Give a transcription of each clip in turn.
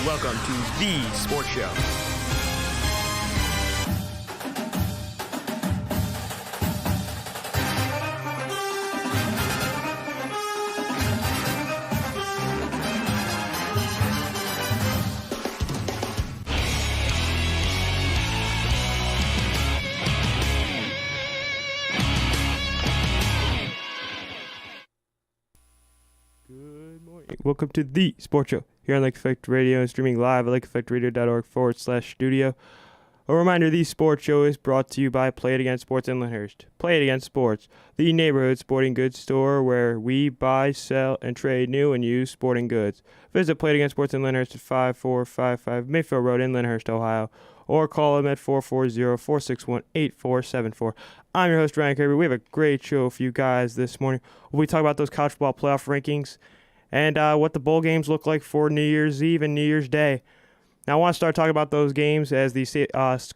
welcome to The Sports Show. Welcome to The Sports Show here on Lake Effect Radio, streaming live at lakeeffectradio.org/studio. A reminder, The Sports Show is brought to you by Play It Again Sports in Lyndhurst. Play It Again Sports, the neighborhood sporting goods store where we buy, sell, and trade new and used sporting goods. Visit Play It Again Sports in Lyndhurst at 5455 Mayfield Road in Lyndhurst, Ohio, or call them at 440-461-8474. I'm your host, Ryan Kirby. We have a great show for you guys this morning. We talk about those college football playoff rankings and what the bowl games look like for New Year's Eve and New Year's Day. Now, I want to start talking about those games as the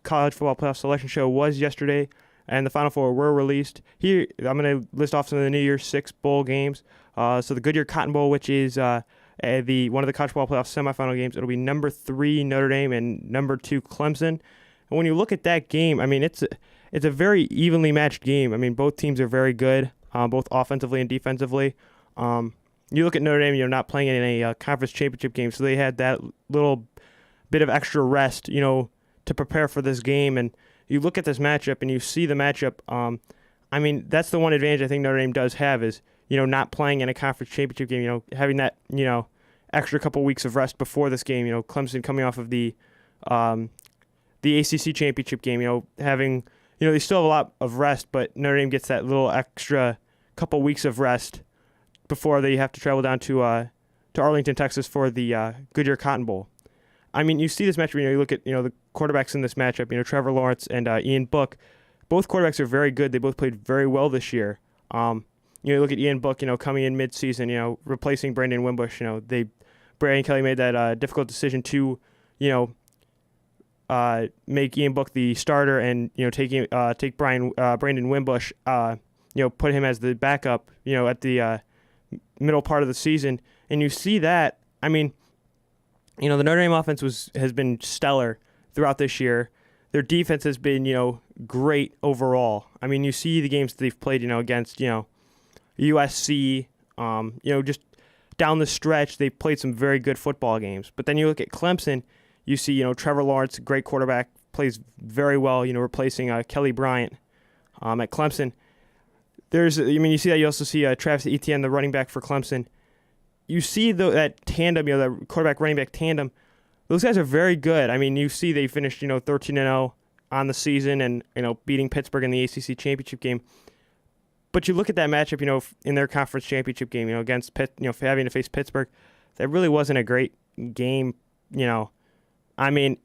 college football playoff selection show was yesterday, and the Final Four were released. Here, I'm going to list off some of the New Year's Six bowl games. So the Goodyear Cotton Bowl, which is one of the college football playoff semifinal games, it'll be number 3 Notre Dame and number 2 Clemson. And when you look at that game, I mean, it's a very evenly matched game. I mean, both teams are very good, both offensively and defensively. You look at Notre Dame, not playing in a conference championship game, so they had that little bit of extra rest, to prepare for this game. And you look at this matchup and you see the matchup. I mean, that's the one advantage I think Notre Dame does have is, not playing in a conference championship game, having that, extra couple weeks of rest before this game. Clemson coming off of the ACC championship game, having, they still have a lot of rest, but Notre Dame gets that little extra couple weeks of rest before they have to travel down to Arlington, Texas for the Goodyear Cotton Bowl. I mean, you see this matchup, you look at, the quarterbacks in this matchup, Trevor Lawrence and Ian Book. Both quarterbacks are very good. They both played very well this year. You look at Ian Book, coming in midseason, replacing Brandon Wimbush. Brandon Kelly made that difficult decision to, make Ian Book the starter and, take Brandon Wimbush, put him as the backup, at the middle part of the season. And you see that, I mean, the Notre Dame offense has been stellar throughout this year. Their defense has been, great overall. I mean, you see the games that they've played, against, USC, just down the stretch, they've played some very good football games. But then you look at Clemson, you see, Trevor Lawrence, great quarterback, plays very well, replacing Kelly Bryant at Clemson. You see that. You also see Travis Etienne, the running back for Clemson. You see that tandem, that quarterback running back tandem. Those guys are very good. I mean, you see they finished, 13-0 on the season and, beating Pittsburgh in the ACC championship game. But you look at that matchup, in their conference championship game, against Pitt, having to face Pittsburgh, that really wasn't a great game. I mean,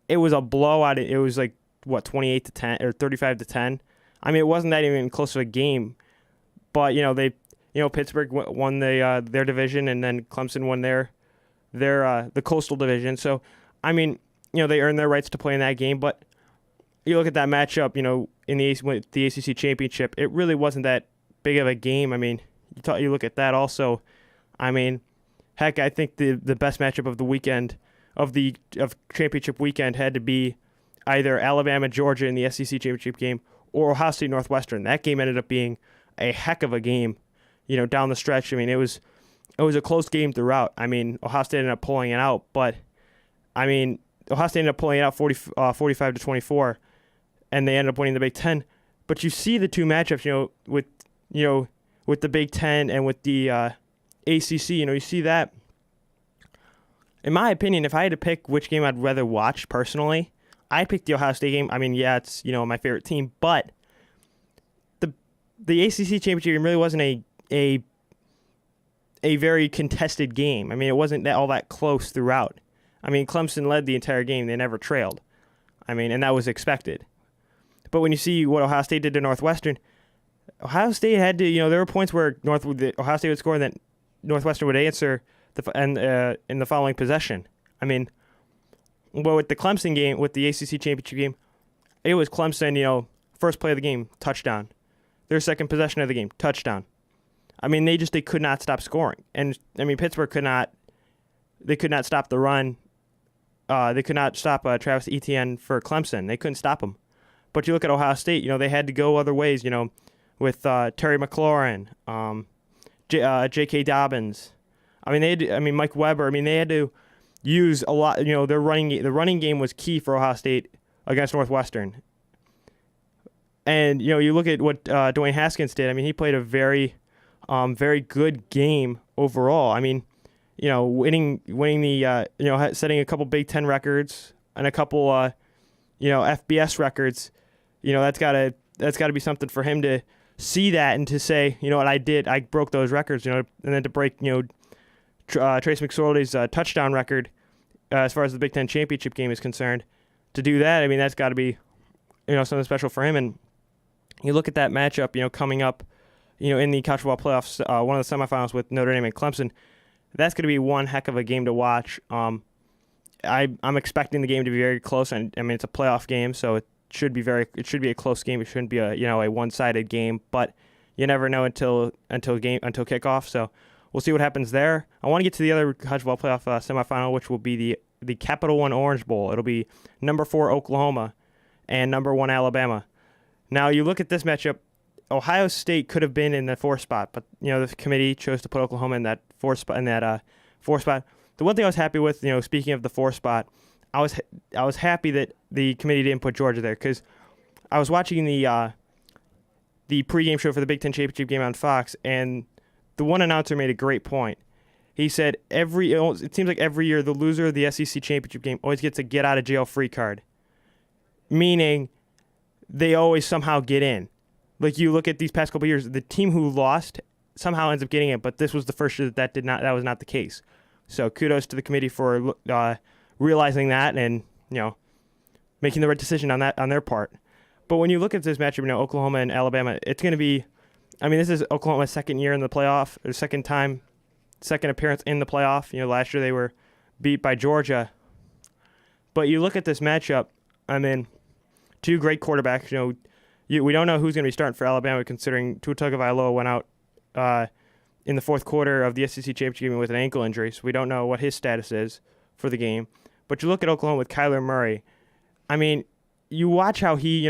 it was a blowout. It was like 28-10 or 35-10. I mean, it wasn't that even close to a game, but Pittsburgh won their division, and then Clemson won the Coastal Division. So, I mean, they earned their rights to play in that game. But you look at that matchup, in the ACC championship, it really wasn't that big of a game. I mean, you look at that also. I mean, heck, I think the best matchup of the weekend of championship weekend had to be either Alabama Georgia in the SEC championship game or Ohio State Northwestern. That game ended up being a heck of a game, down the stretch. I mean, it was a close game throughout. I mean, Ohio State ended up pulling it out, but I mean, Ohio State ended up pulling it out 45-24, and they ended up winning the Big Ten. But you see the two matchups, with the Big Ten and with the ACC. You see that. In my opinion, if I had to pick which game I'd rather watch personally, I'd pick the Ohio State game. I mean, yeah, it's my favorite team, but the ACC championship game really wasn't a very contested game. I mean, it wasn't all that close throughout. I mean, Clemson led the entire game; they never trailed. I mean, and that was expected. But when you see what Ohio State did to Northwestern, Ohio State had to. There were points where Ohio State would score, and then Northwestern would answer in the following possession. I mean. Well, with the Clemson game, with the ACC championship game, it was Clemson, first play of the game, touchdown. Their second possession of the game, touchdown. I mean, they could not stop scoring. And, I mean, Pittsburgh could not stop the run stop Travis Etienne for Clemson. They couldn't stop him. But you look at Ohio State, they had to go other ways, with Terry McLaurin, J.K. Dobbins. Mike Weber. They had to use a lot. The running game was key for Ohio State against Northwestern. And you look at what Dwayne Haskins did. He played a very, very good game overall. Winning the setting a couple Big Ten records and a couple FBS records. That's gotta be something for him to see that and to say, what I did, I broke those records. And then to break Trace McSorley's touchdown record as far as the Big Ten championship game is concerned. To do that, that's got to be something special for him. And you look at that matchup, coming up, in the college football playoffs, one of the semifinals with Notre Dame and Clemson. That's going to be one heck of a game to watch. I'm expecting the game to be very close, and it's a playoff game, so it should be a close game. It shouldn't be a one-sided game, but you never know until kickoff. So we'll see what happens there. I want to get to the other college football playoff semifinal, which will be the Capital One Orange Bowl. It'll be number 4 Oklahoma and number 1 Alabama. Now you look at this matchup. Ohio State could have been in the 4th spot, but the committee chose to put Oklahoma in that 4th spot. The one thing I was happy with, speaking of the 4th spot, I was happy that the committee didn't put Georgia there, because I was watching the pregame show for the Big Ten championship game on Fox, and the one announcer made a great point. He said it seems like every year the loser of the SEC championship game always gets a get out of jail free card, meaning they always somehow get in. Like, you look at these past couple of years, the team who lost somehow ends up getting it, but this was the first year that was not the case. So kudos to the committee for realizing that and making the right decision on their part. But when you look at this matchup, Oklahoma and Alabama, it's going to be, this is Oklahoma's second year in the playoff, or second appearance in the playoff. Last year they were beat by Georgia. But you look at this matchup, two great quarterbacks. We don't know who's going to be starting for Alabama, considering Tua Tagovailoa went out in the 4th quarter of the SEC championship game with an ankle injury, so we don't know what his status is for the game. But you look at Oklahoma with Kyler Murray. You watch how he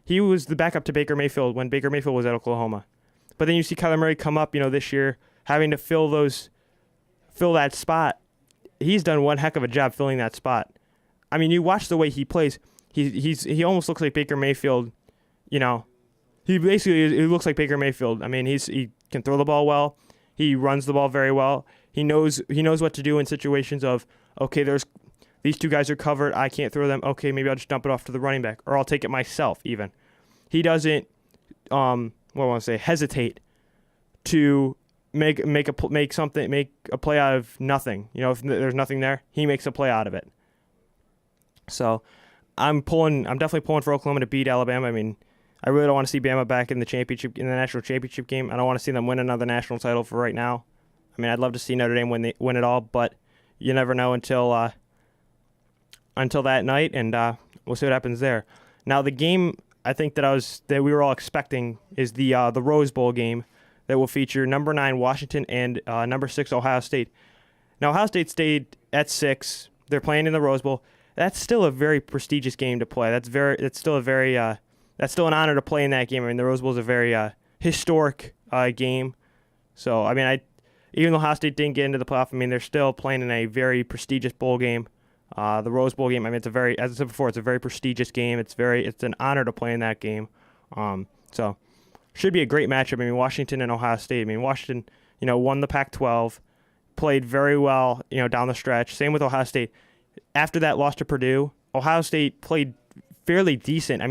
was the backup to Baker Mayfield when Baker Mayfield was at Oklahoma. But then you see Kyler Murray come up, this year, having to fill that spot. He's done one heck of a job filling that spot. You watch the way he plays. He almost looks like Baker Mayfield. He looks like Baker Mayfield. He can throw the ball well. He runs the ball very well. He knows what to do in situations of, okay, these two guys are covered. I can't throw them. Okay, maybe I'll just dump it off to the running back, or I'll take it myself even. He doesn't hesitate to make a play out of nothing. If there's nothing there, he makes a play out of it. So I'm definitely pulling for Oklahoma to beat Alabama. I really don't want to see Bama back in the national championship game. I don't want to see them win another national title for right now. I'd love to see Notre Dame win it all, but you never know until that night, and we'll see what happens there. Now, the game I think that we were all expecting is the Rose Bowl game that will feature number 9 Washington and number 6 Ohio State. Now, Ohio State stayed at 6. They're playing in the Rose Bowl. That's still a very prestigious game to play. That's still an honor to play in that game. The Rose Bowl is a very historic game. So, even though Ohio State didn't get into the playoff, they're still playing in a very prestigious bowl game. The Rose Bowl game, as I said before, it's a very prestigious game. It's an honor to play in that game. So, should be a great matchup. Washington and Ohio State. Washington, won the Pac-12, played very well, down the stretch. Same with Ohio State. After that loss to Purdue, Ohio State played fairly decent.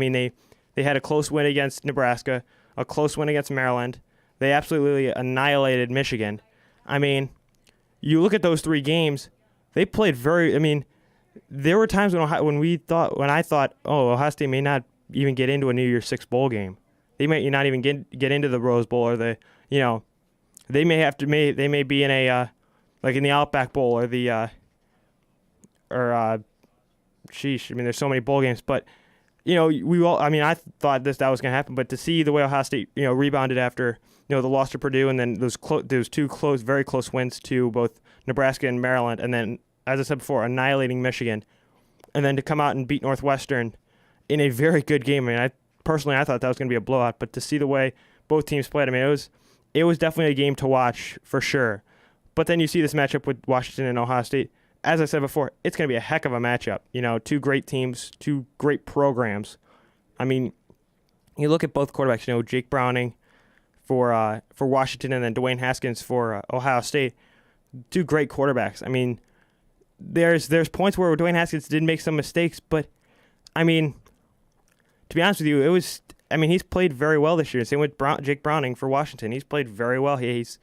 They had a close win against Nebraska, a close win against Maryland. They absolutely annihilated Michigan. You look at those 3 games, they played very. There were times when I thought, Ohio State may not even get into a New Year's Six bowl game. They may not even get into the Rose Bowl, or they may be in a like in the Outback Bowl or the there's so many bowl games, but. I thought that was going to happen, but to see the way Ohio State, rebounded after, the loss to Purdue, and then those 2 very close wins to both Nebraska and Maryland, and then, as I said before, annihilating Michigan, and then to come out and beat Northwestern in a very good game. I mean, I thought that was going to be a blowout, but to see the way both teams played, I mean, it was definitely a game to watch for sure. But then you see this matchup with Washington and Ohio State. As I said before, it's going to be a heck of a matchup. Two great teams, two great programs. I mean, you look at both quarterbacks. Jake Browning for Washington and then Dwayne Haskins for Ohio State. Two great quarterbacks. I mean, there's points where Dwayne Haskins did make some mistakes, but I mean, to be honest with you, he's played very well this year. Same with Jake Browning for Washington. He's played very well. He's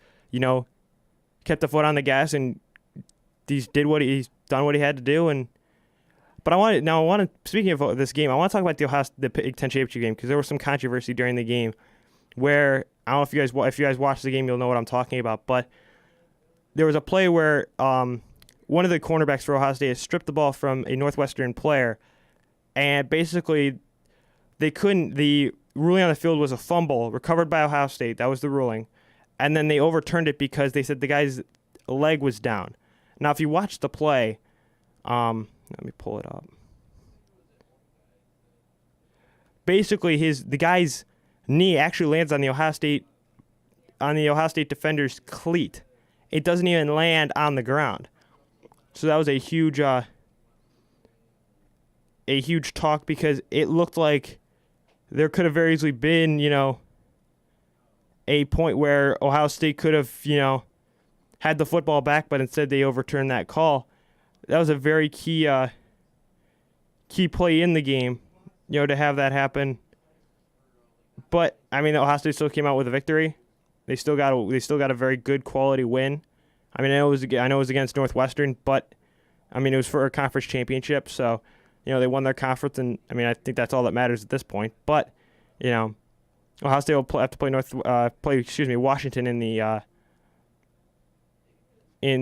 kept the foot on the gas and he's done what he had to do. But speaking of this game, I want to talk about the Big Ten Championship game because there was some controversy during the game where I don't know if you guys watch the game, you'll know what I'm talking about. But there was a play where one of the cornerbacks for Ohio State stripped the ball from a Northwestern player, and basically the ruling on the field was a fumble recovered by Ohio State. That was the ruling. And then they overturned it because they said the guy's leg was down. Now, if you watch the play, let me pull it up. Basically, the guy's knee actually lands on the Ohio State defender's cleat. It doesn't even land on the ground. So that was a huge talk because it looked like there could have very easily been, a point where Ohio State could have, had the football back, but instead they overturned that call. That was a very key play in the game, to have that happen. But I mean, Ohio State still came out with a victory. They still got a very good quality win. I mean, I know it was against Northwestern, but I mean, it was for a conference championship, so they won their conference, and I mean, I think that's all that matters at this point. But Ohio State will have to play Washington in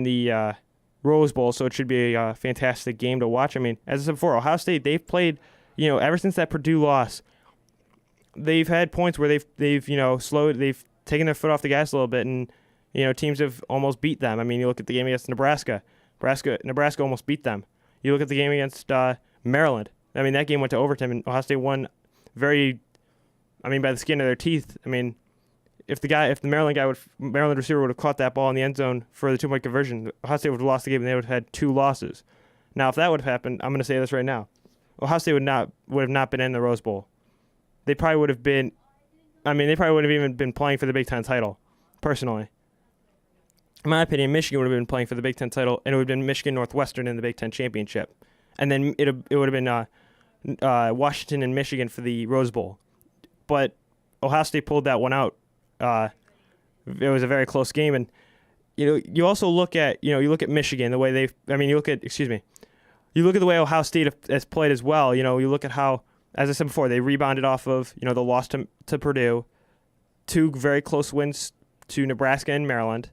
the Rose Bowl, so it should be a fantastic game to watch. I mean, as I said before, Ohio State, they've played, ever since that Purdue loss, they've had points where they've taken their foot off the gas a little bit, and teams have almost beat them. I mean, you look at the game against Nebraska. Nebraska almost beat them. You look at the game against Maryland. I mean, that game went to overtime, and Ohio State won by the skin of their teeth. I mean, if the Maryland receiver would have caught that ball in the end zone for the 2-point conversion, Ohio State would have lost the game, and they would have had 2 losses. Now, if that would have happened, I'm going to say this right now: Ohio State would have not been in the Rose Bowl. They probably would have been. I mean, they probably would have even been playing for the Big Ten title. Personally, in my opinion, Michigan would have been playing for the Big Ten title, and it would have been Michigan Northwestern in the Big Ten championship, and then it would have been Washington and Michigan for the Rose Bowl. But Ohio State pulled that one out. It was a very close game, and you also look at you look at Michigan, the way you look at the way Ohio State has played as well. You look at how, as I said before, they rebounded off of the loss to Purdue, 2 very close wins to Nebraska and Maryland,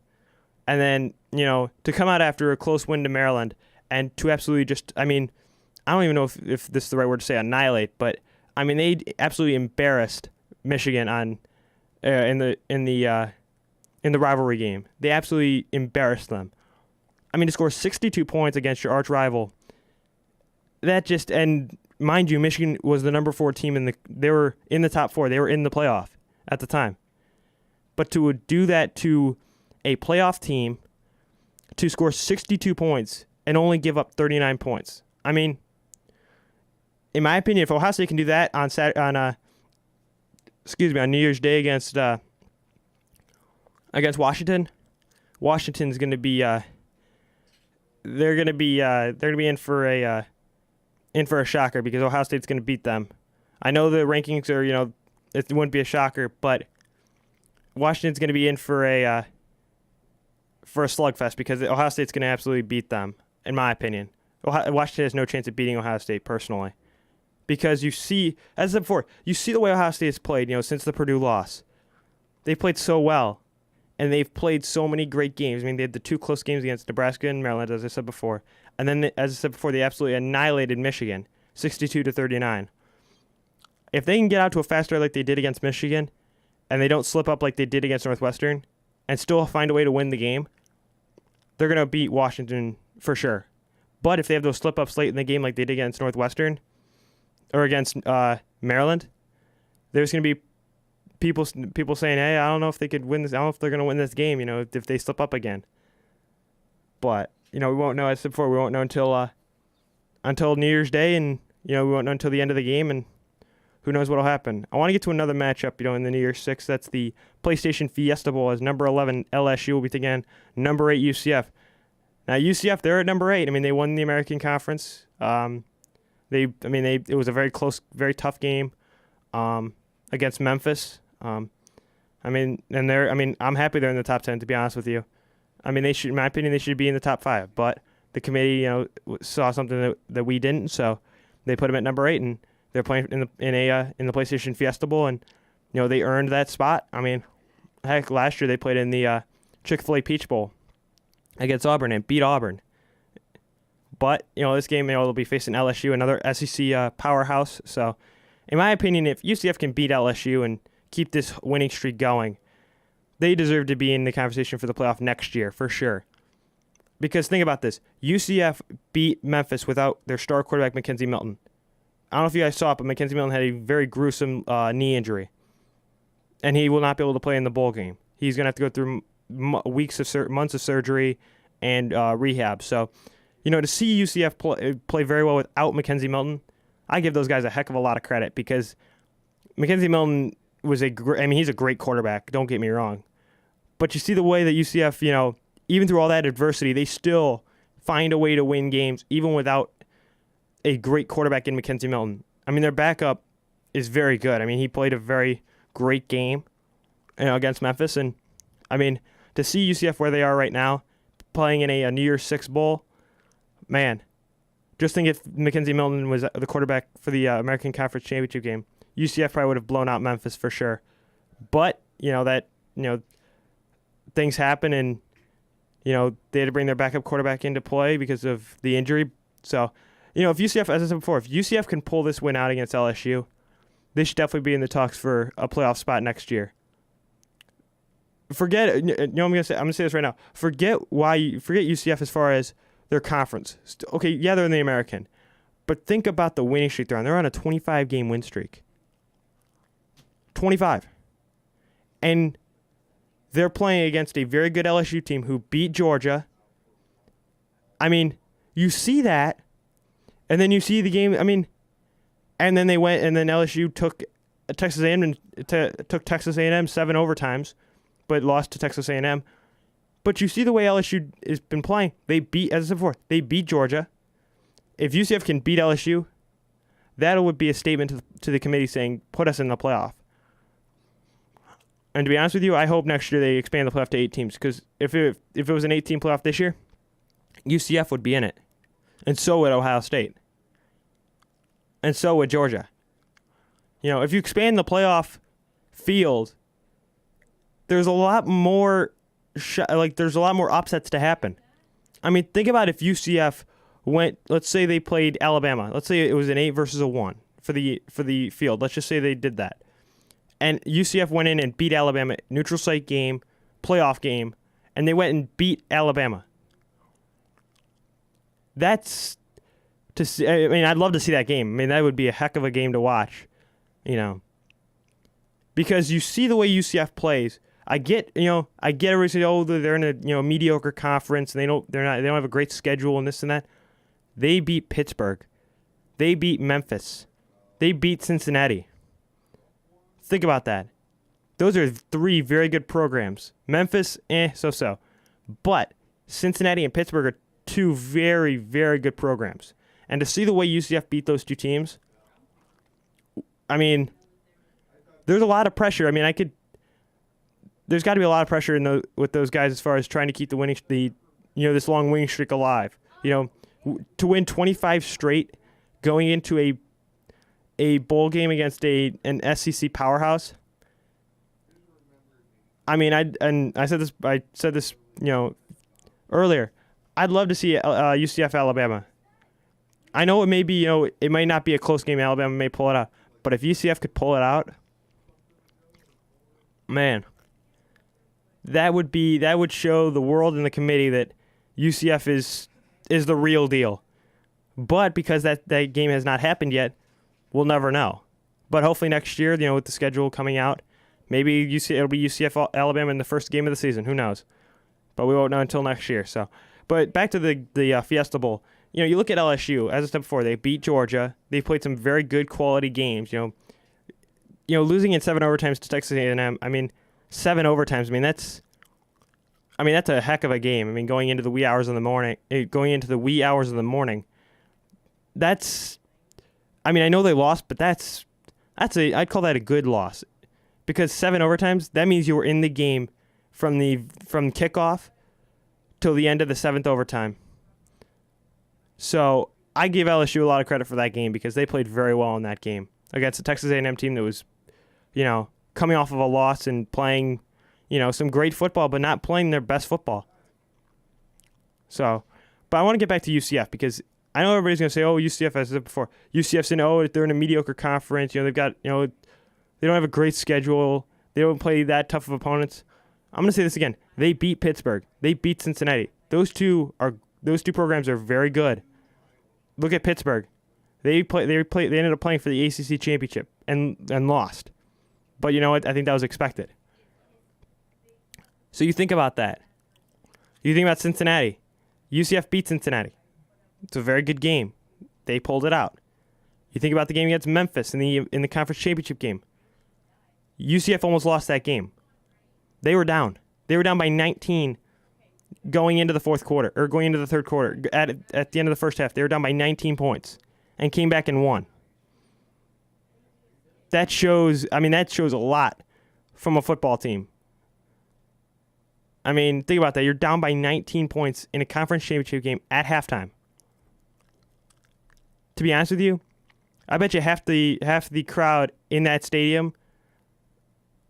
and then to come out after a close win to Maryland and to absolutely just I don't even know if this is the right word to say, annihilate, but I mean, they absolutely embarrassed Michigan on in the rivalry game. They absolutely embarrassed them. I mean, to score 62 points against your arch rival. And mind you, Michigan was the number 4 team they were in the top 4. They were in the playoff at the time. But to do that to a playoff team, to score 62 points and only give up 39 points. I mean, in my opinion, if Ohio State can do that on New Year's Day against Washington, Washington's going to be they're going to be in for a shocker because Ohio State's going to beat them. I know the rankings are it wouldn't be a shocker, but Washington's going to be in for a slugfest because Ohio State's going to absolutely beat them, in my opinion. Washington has no chance of beating Ohio State personally. Because you see, as I said before, you see the way Ohio State has played, since the Purdue loss. They've played so well, and they've played so many great games. I mean, they had the 2 close games against Nebraska and Maryland, as I said before. And then, as I said before, they absolutely annihilated Michigan, 62-39. If they can get out to a fast start like they did against Michigan, and they don't slip up like they did against Northwestern, and still find a way to win the game, they're going to beat Washington for sure. But if they have those slip-ups late in the game like they did against Northwestern or against Maryland, there's going to be people saying, hey, I don't know if they could win this. I don't know if they're going to win this game, if they slip up again. But, we won't know, as I said before, we won't know until New Year's Day, and, we won't know until the end of the game, and who knows what will happen. I want to get to another matchup, in the New Year's 6. That's the PlayStation Fiesta Bowl, as number 11 LSU will be again number 8 UCF. Now UCF, they're at number 8. I mean, they won the American Conference. It was a very close, very tough game against Memphis. I'm happy they're in the top 10, to be honest with you. I mean, in my opinion, they should be in the top 5, but the committee, saw something that we didn't, so they put them at number 8, and they're playing in the PlayStation Fiesta Bowl, and they earned that spot. I mean, heck, last year they played in the Chick-fil-A Peach Bowl against Auburn and beat Auburn. But this game, they'll be facing LSU, another SEC powerhouse. So, in my opinion, if UCF can beat LSU and keep this winning streak going, they deserve to be in the conversation for the playoff next year for sure. Because think about this: UCF beat Memphis without their star quarterback Mackenzie Milton. I don't know if you guys saw it, but Mackenzie Milton had a very gruesome knee injury, and he will not be able to play in the bowl game. He's going to have to go through months of surgery and rehab. So, to see UCF play very well without Mackenzie Milton, I give those guys a heck of a lot of credit, because Mackenzie Milton he's a great quarterback. Don't get me wrong, but you see the way that UCF, even through all that adversity, they still find a way to win games, even without a great quarterback in Mackenzie Milton. I mean, their backup is very good. I mean, he played a very great game, against Memphis, and I mean, to see UCF where they are right now, playing in a New Year's 6 bowl, man, just think if Mackenzie Milton was the quarterback for the American Conference Championship game, UCF probably would have blown out Memphis for sure. But, things happen, and, they had to bring their backup quarterback into play because of the injury. So, if UCF, as I said before, if UCF can pull this win out against LSU, they should definitely be in the talks for a playoff spot next year. I'm gonna say this right now. Forget UCF as far as their conference. Okay, yeah, they're in the American, but think about the winning streak they're on. They're on a 25-game win streak. 25, and they're playing against a very good LSU team who beat Georgia. I mean, you see that, and then you see the game. I mean, and then they went, and then LSU took Texas A&M 7 overtimes, but lost to Texas A&M. But you see the way LSU has been playing. As I said before, they beat Georgia. If UCF can beat LSU, that would be a statement to the committee saying, put us in the playoff. And to be honest with you, I hope next year they expand the playoff to 8 teams, because if it was an 8-team playoff this year, UCF would be in it. And so would Ohio State. And so would Georgia. If you expand the playoff field, there's a lot more there's a lot more upsets to happen. I mean, think about if UCF went, let's say they played Alabama. Let's say it was an 8 versus a 1 for the field. Let's just say they did that. And UCF went in and beat Alabama, neutral site game, playoff game, and they went and beat Alabama. That's to see. I mean, I'd love to see that game. I mean, that would be a heck of a game to watch, because you see the way UCF plays. I get everybody say, oh, they're in a mediocre conference and they don't have a great schedule and this and that. They beat Pittsburgh, they beat Memphis, they beat Cincinnati. Think about that. Those are 3 very good programs. Memphis, so. But Cincinnati and Pittsburgh are 2 very, very good programs. And to see the way UCF beat those 2 teams, I mean, there's a lot of pressure. I mean, there's got to be a lot of pressure with those guys as far as trying to keep this long winning streak alive. To win 25 straight, going into a bowl game against an SEC powerhouse. I mean, I said this earlier. I'd love to see UCF Alabama. I know it may be, it might not be a close game. Alabama may pull it out, but if UCF could pull it out, man, that would show the world and the committee that UCF is the real deal. But because that game has not happened yet, we'll never know. But hopefully next year, with the schedule coming out, maybe it'll be UCF Alabama in the first game of the season. Who knows? But we won't know until next year. So, but back to the Fiesta Bowl. You look at LSU. As I said before, they beat Georgia. They played some very good quality games. Losing in 7 overtimes to Texas A&M. 7 overtimes. That's a heck of a game. Going into the wee hours of the morning. That's. I know they lost, but I'd call that a good loss, because 7 overtimes, that means you were in the game from kickoff till the end of the 7th overtime. So I give LSU a lot of credit for that game, because they played very well in that game against the Texas A&M team that was, coming off of a loss and playing, some great football, but not playing their best football. So, but I want to get back to UCF, because I know everybody's going to say, oh, UCF, as I said before, UCF's they're in a mediocre conference. They've got, they don't have a great schedule. They don't play that tough of opponents. I'm going to say this again. They beat Pittsburgh. They beat Cincinnati. Those two programs are very good. Look at Pittsburgh. They ended up playing for the ACC championship and lost. But you know what? I think that was expected. So you think about that. You think about Cincinnati. UCF beat Cincinnati. It's a very good game. They pulled it out. You think about the game against Memphis in the conference championship game. UCF almost lost that game. They were down. They were down by 19 going into the fourth quarter, or going into the third quarter. At the end of the first half, they were down by 19 points and came back and won. That shows a lot from a football team. Think about that. You're down by 19 points in a conference championship game at halftime. To be honest with you, I bet you half the crowd in that stadium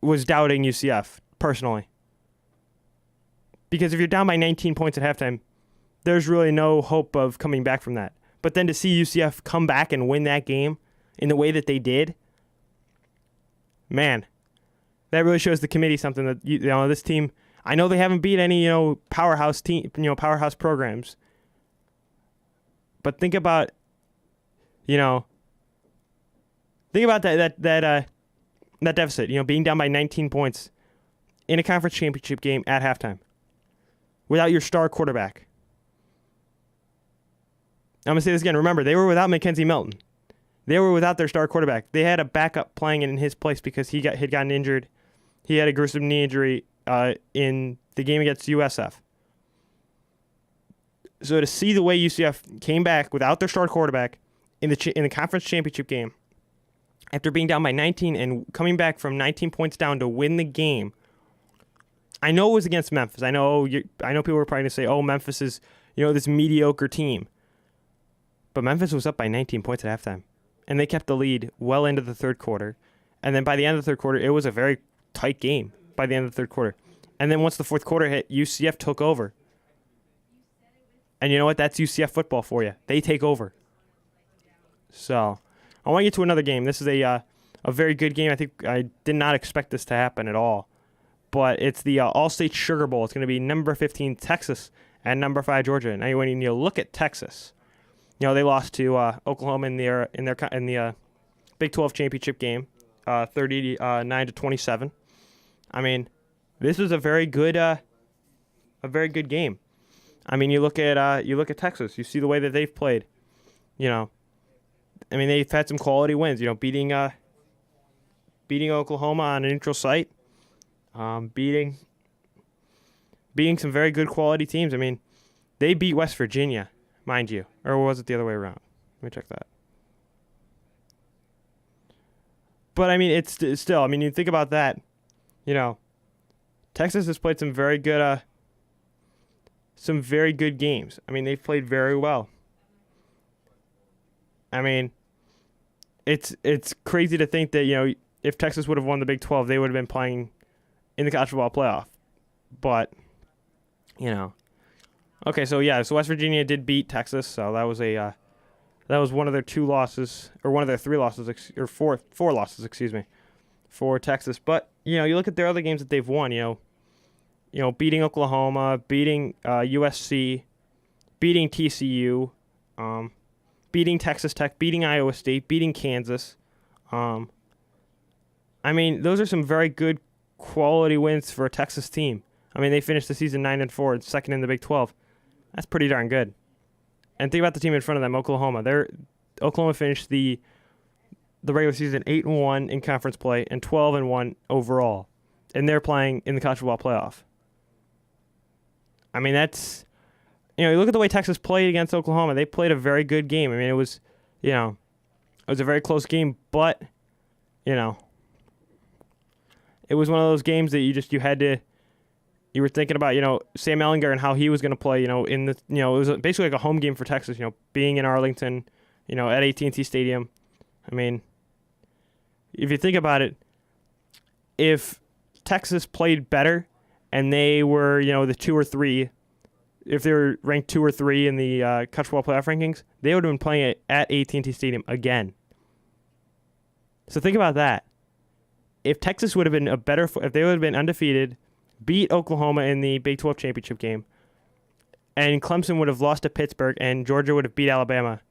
was doubting UCF, personally. Because if you're down by 19 points at halftime, there's really no hope of coming back from that. But then to see UCF come back and win that game in the way that they did, man, that really shows the committee something that this team. I know they haven't beat any powerhouse programs, but think about that deficit. Being down by 19 points in a conference championship game at halftime without your star quarterback. I'm going to say this again. Remember, they were without Mackenzie Milton. They were without their star quarterback. They had a backup playing in his place because he had gotten injured. He had a gruesome knee injury in the game against USF. So to see the way UCF came back without their star quarterback in the conference championship game, after being down by 19 and coming back from 19 points down to win the game, I know it was against Memphis. I know people were probably going to say, "Oh, Memphis is this mediocre team," but Memphis was up by 19 points at halftime, and they kept the lead well into the third quarter. And then by the end of the third quarter, it was a very tight game. By the end of the third quarter, and then once the fourth quarter hit, UCF took over. And you know what? That's UCF football for you. They take over. So I want to get to another game. This is a very good game. I think I did not expect this to happen at all. But it's the All-State Sugar Bowl. It's going to be number 15 Texas and number 5 Georgia. Now when you look at Texas, they lost to Oklahoma in the Big 12 championship game, 39-27. This was a very good game. You look at Texas. You see the way that they've played. They've had some quality wins. Beating Oklahoma on a neutral site. Beating some very good quality teams. They beat West Virginia, mind you, or was it the other way around? Let me check that. But it's still. You think about that. Texas has played some very good games. They've played very well. It's crazy to think that if Texas would have won the Big 12, they would have been playing in the college football playoff. But okay, so West Virginia did beat Texas, so that was one of their 2 losses, or one of their 3 losses, or four losses, for Texas. But you look at their other games that they've won. Beating Oklahoma, beating USC, beating TCU, beating Texas Tech, beating Iowa State, beating Kansas. I mean, those are some very good quality wins for a Texas team. I mean, they finished the season 9-4, second in the Big 12. That's pretty darn good. And think about the team in front of them, Oklahoma. Oklahoma finished the regular season 8-1 in conference play and 12-1 overall, and they're playing in the college football playoff. I mean, that's, you look at the way Texas played against Oklahoma. They played a very good game. I mean, it was a very close game, but it was one of those games that you were thinking about, Sam Ehlinger and how he was going to play, it was basically like a home game for Texas, being in Arlington, at AT&T Stadium. I mean, if you think about it, if Texas played better and they were, the 2 or 3, if they were ranked 2 or 3 in the college football playoff rankings, they would have been playing it at AT&T Stadium again. So think about that. If Texas would have been if they would have been undefeated, beat Oklahoma in the Big 12 championship game, and Clemson would have lost to Pittsburgh, and Georgia would have beat Alabama,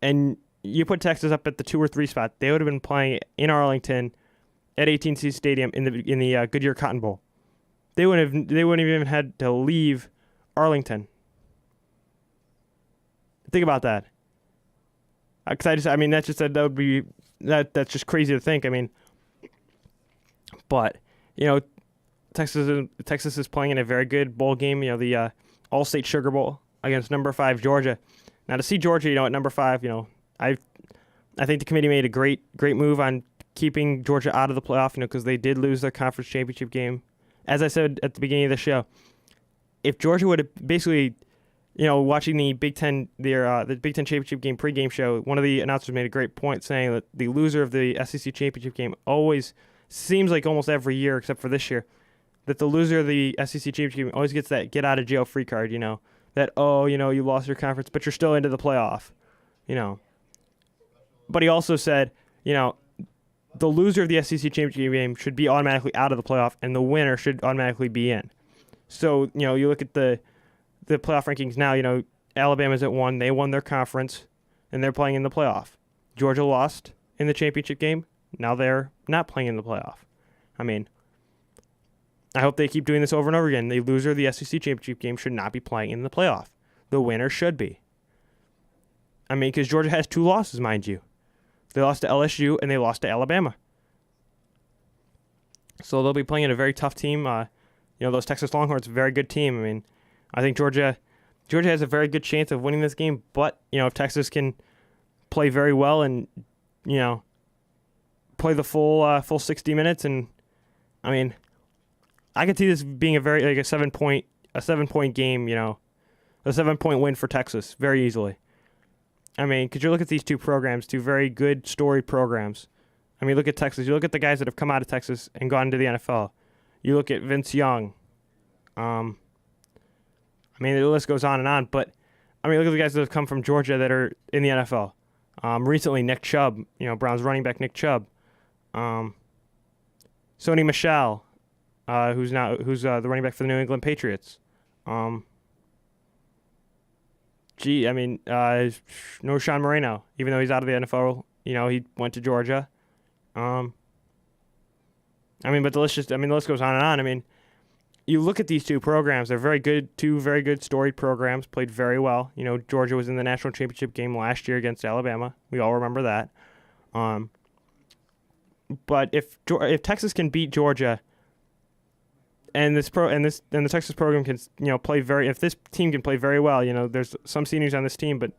and you put Texas up at the 2 or 3 spot, they would have been playing in Arlington at AT&T Stadium in the Goodyear Cotton Bowl. They wouldn't have even had to leave Arlington. Think about that. Because that's just crazy to think. I mean, but Texas is playing in a very good bowl game. The All-State Sugar Bowl against number 5 Georgia. Now to see Georgia, at number 5, I think the committee made a great move on keeping Georgia out of the playoff. Because they did lose their conference championship game. As I said at the beginning of the show, if Georgia would have basically, watching the Big Ten the Big Ten championship game pregame show, one of the announcers made a great point saying that the loser of the SEC championship game always seems like almost every year except for this year, that the loser of the SEC championship game always gets that get out of jail free card. That you lost your conference, but you're still into the playoff. But he also said, the loser of the SEC championship game should be automatically out of the playoff, and the winner should automatically be in. So, you look at the playoff rankings now, Alabama's at 1. They won their conference, and they're playing in the playoff. Georgia lost in the championship game. Now they're not playing in the playoff. I mean, I hope they keep doing this over and over again. The loser of the SEC championship game should not be playing in the playoff. The winner should be. I mean, because Georgia has 2 losses, mind you. They lost to LSU, and they lost to Alabama. So they'll be playing in a very tough team. Those Texas Longhorns, a very good team. I mean, I think Georgia has a very good chance of winning this game. But, if Texas can play very well and, play the full 60 minutes, and, I mean, I could see this being a 7-point game, a 7-point win for Texas very easily. I mean, because you look at these 2 programs, 2 very good, storied programs. I mean, look at Texas. You look at the guys that have come out of Texas and gone into the NFL. You look at Vince Young. I mean, the list goes on and on. But, I mean, look at the guys that have come from Georgia that are in the NFL. Recently, Nick Chubb, Browns running back Nick Chubb. Sony Michel, who's the running back for the New England Patriots. No Sean Moreno, even though he's out of the NFL, he went to Georgia. But the list goes on and on. I mean, you look at these 2 programs, they're very good, 2 very good storied programs, played very well. Georgia was in the national championship game last year against Alabama. We all remember that. But if Texas can beat Georgia, and the Texas program can if this team can play very well, there's some seniors on this team, but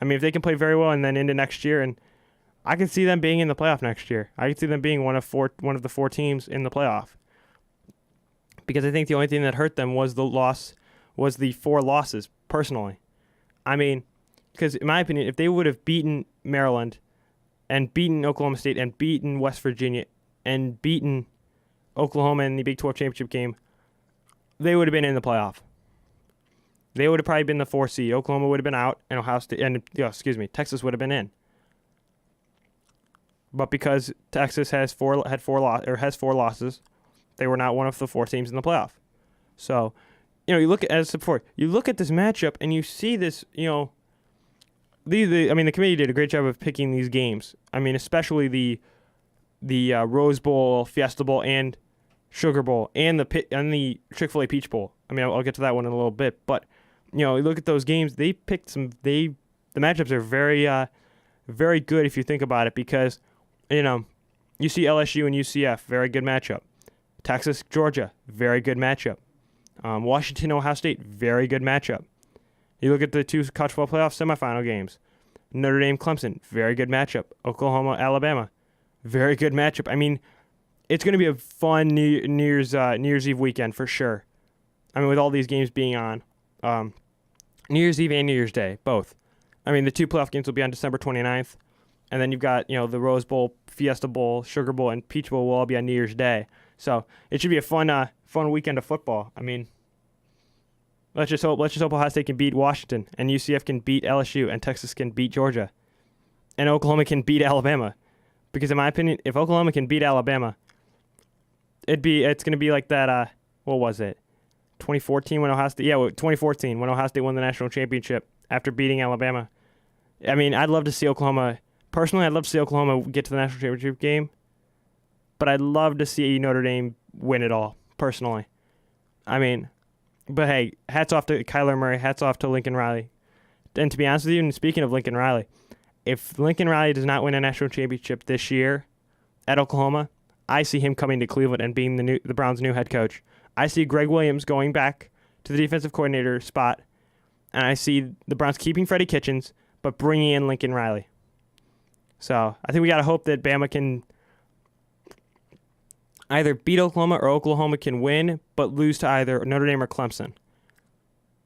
I mean if they can play very well and then into next year, and I can see them being in the playoff next year. I can see them being one of the 4 teams in the playoff. Because I think the only thing that hurt them was the 4 losses personally. I mean, because in my opinion, if they would have beaten Maryland and beaten Oklahoma State and beaten West Virginia and beaten Oklahoma in the Big 12 championship game, they would have been in the playoff. They would have probably been the 4 seed. Oklahoma would have been out, and Texas would have been in. But because Texas has 4 losses, they were not one of the 4 teams in the playoff. So, you look at this matchup and you see this, the committee did a great job of picking these games. I mean, especially the Rose Bowl, Fiesta Bowl, and Sugar Bowl, and the Chick-fil-A Peach Bowl. I mean, I'll get to that one in a little bit, but you look at those games. They picked the matchups are very very good if you think about it, because you see LSU and UCF, very good matchup. Texas, Georgia, very good matchup. Washington, Ohio State, very good matchup. You look at the two college football playoff semifinal games. Notre Dame, Clemson, very good matchup. Oklahoma, Alabama, very good matchup. I mean, it's going to be a fun New Year's Eve weekend for sure. I mean, with all these games being on, New Year's Eve and New Year's Day, both. I mean, the two playoff games will be on December 29th, and then you've got the Rose Bowl, Fiesta Bowl, Sugar Bowl, and Peach Bowl will all be on New Year's Day. So it should be a fun weekend of football. I mean, let's just hope Ohio State can beat Washington, and UCF can beat LSU, and Texas can beat Georgia, and Oklahoma can beat Alabama. Because in my opinion, if Oklahoma can beat Alabama, it's going to be like that. What was it? 2014 when Ohio State. Yeah, 2014 when Ohio State won the national championship after beating Alabama. I mean, I'd love to see Oklahoma. Personally, I'd love to see Oklahoma get to the national championship game, but I'd love to see Notre Dame win it all. Personally, I mean, but hey, hats off to Kyler Murray. Hats off to Lincoln Riley. And to be honest with you, and speaking of Lincoln Riley, if Lincoln Riley does not win a national championship this year at Oklahoma, I see him coming to Cleveland and being the Browns' new head coach. I see Greg Williams going back to the defensive coordinator spot, and I see the Browns keeping Freddie Kitchens but bringing in Lincoln Riley. So I think we got to hope that Bama can either beat Oklahoma or Oklahoma can win but lose to either Notre Dame or Clemson.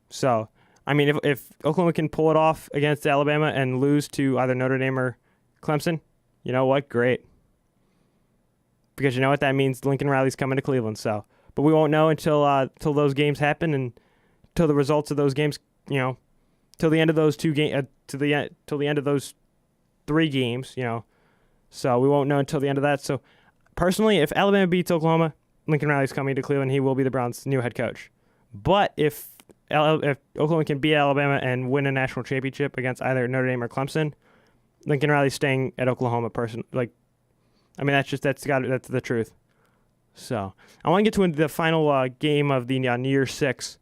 So, I mean, if Oklahoma can pull it off against Alabama and lose to either Notre Dame or Clemson, you know what? Great. Because you know what that means? Lincoln Riley's coming to Cleveland. So, but we won't know until those games happen and till the results of those games. Till the end of those till the end of those 3 games. So we won't know until the end of that. So, personally, if Alabama beats Oklahoma, Lincoln Riley's coming to Cleveland. He will be the Browns' new head coach. But if Oklahoma can beat Alabama and win a national championship against either Notre Dame or Clemson, Lincoln Riley's staying at Oklahoma. That's the truth. So I want to get to the final game of the New Year's Six.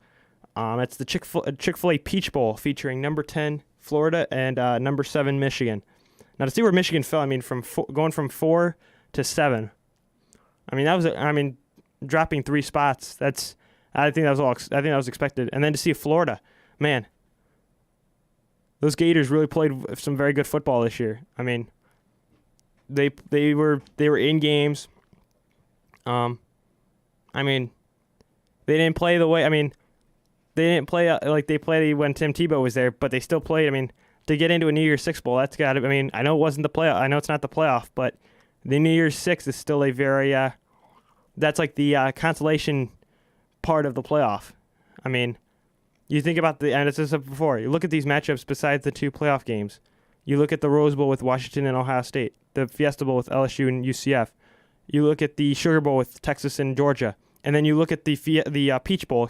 It's the Chick-fil-A Peach Bowl featuring number 10 Florida and number 7 Michigan. Now to see where Michigan fell, I mean going from 4 to 7. I mean dropping 3 spots. I think that was expected. And then to see Florida, man, those Gators really played some very good football this year. I mean, they were in games. I mean, they didn't play the way. I mean, they didn't play like they played when Tim Tebow was there, but they still played. I mean, to get into a New Year's Six bowl, that's got to. I mean, I know it wasn't the playoff. I know it's not the playoff, but the New Year's Six is still a very. That's like the consolation part of the playoff. I mean, you think about and it's just before. You look at these matchups besides the 2 playoff games. You look at the Rose Bowl with Washington and Ohio State, the Fiesta Bowl with LSU and UCF. You look at the Sugar Bowl with Texas and Georgia, and then you look at the Peach Bowl,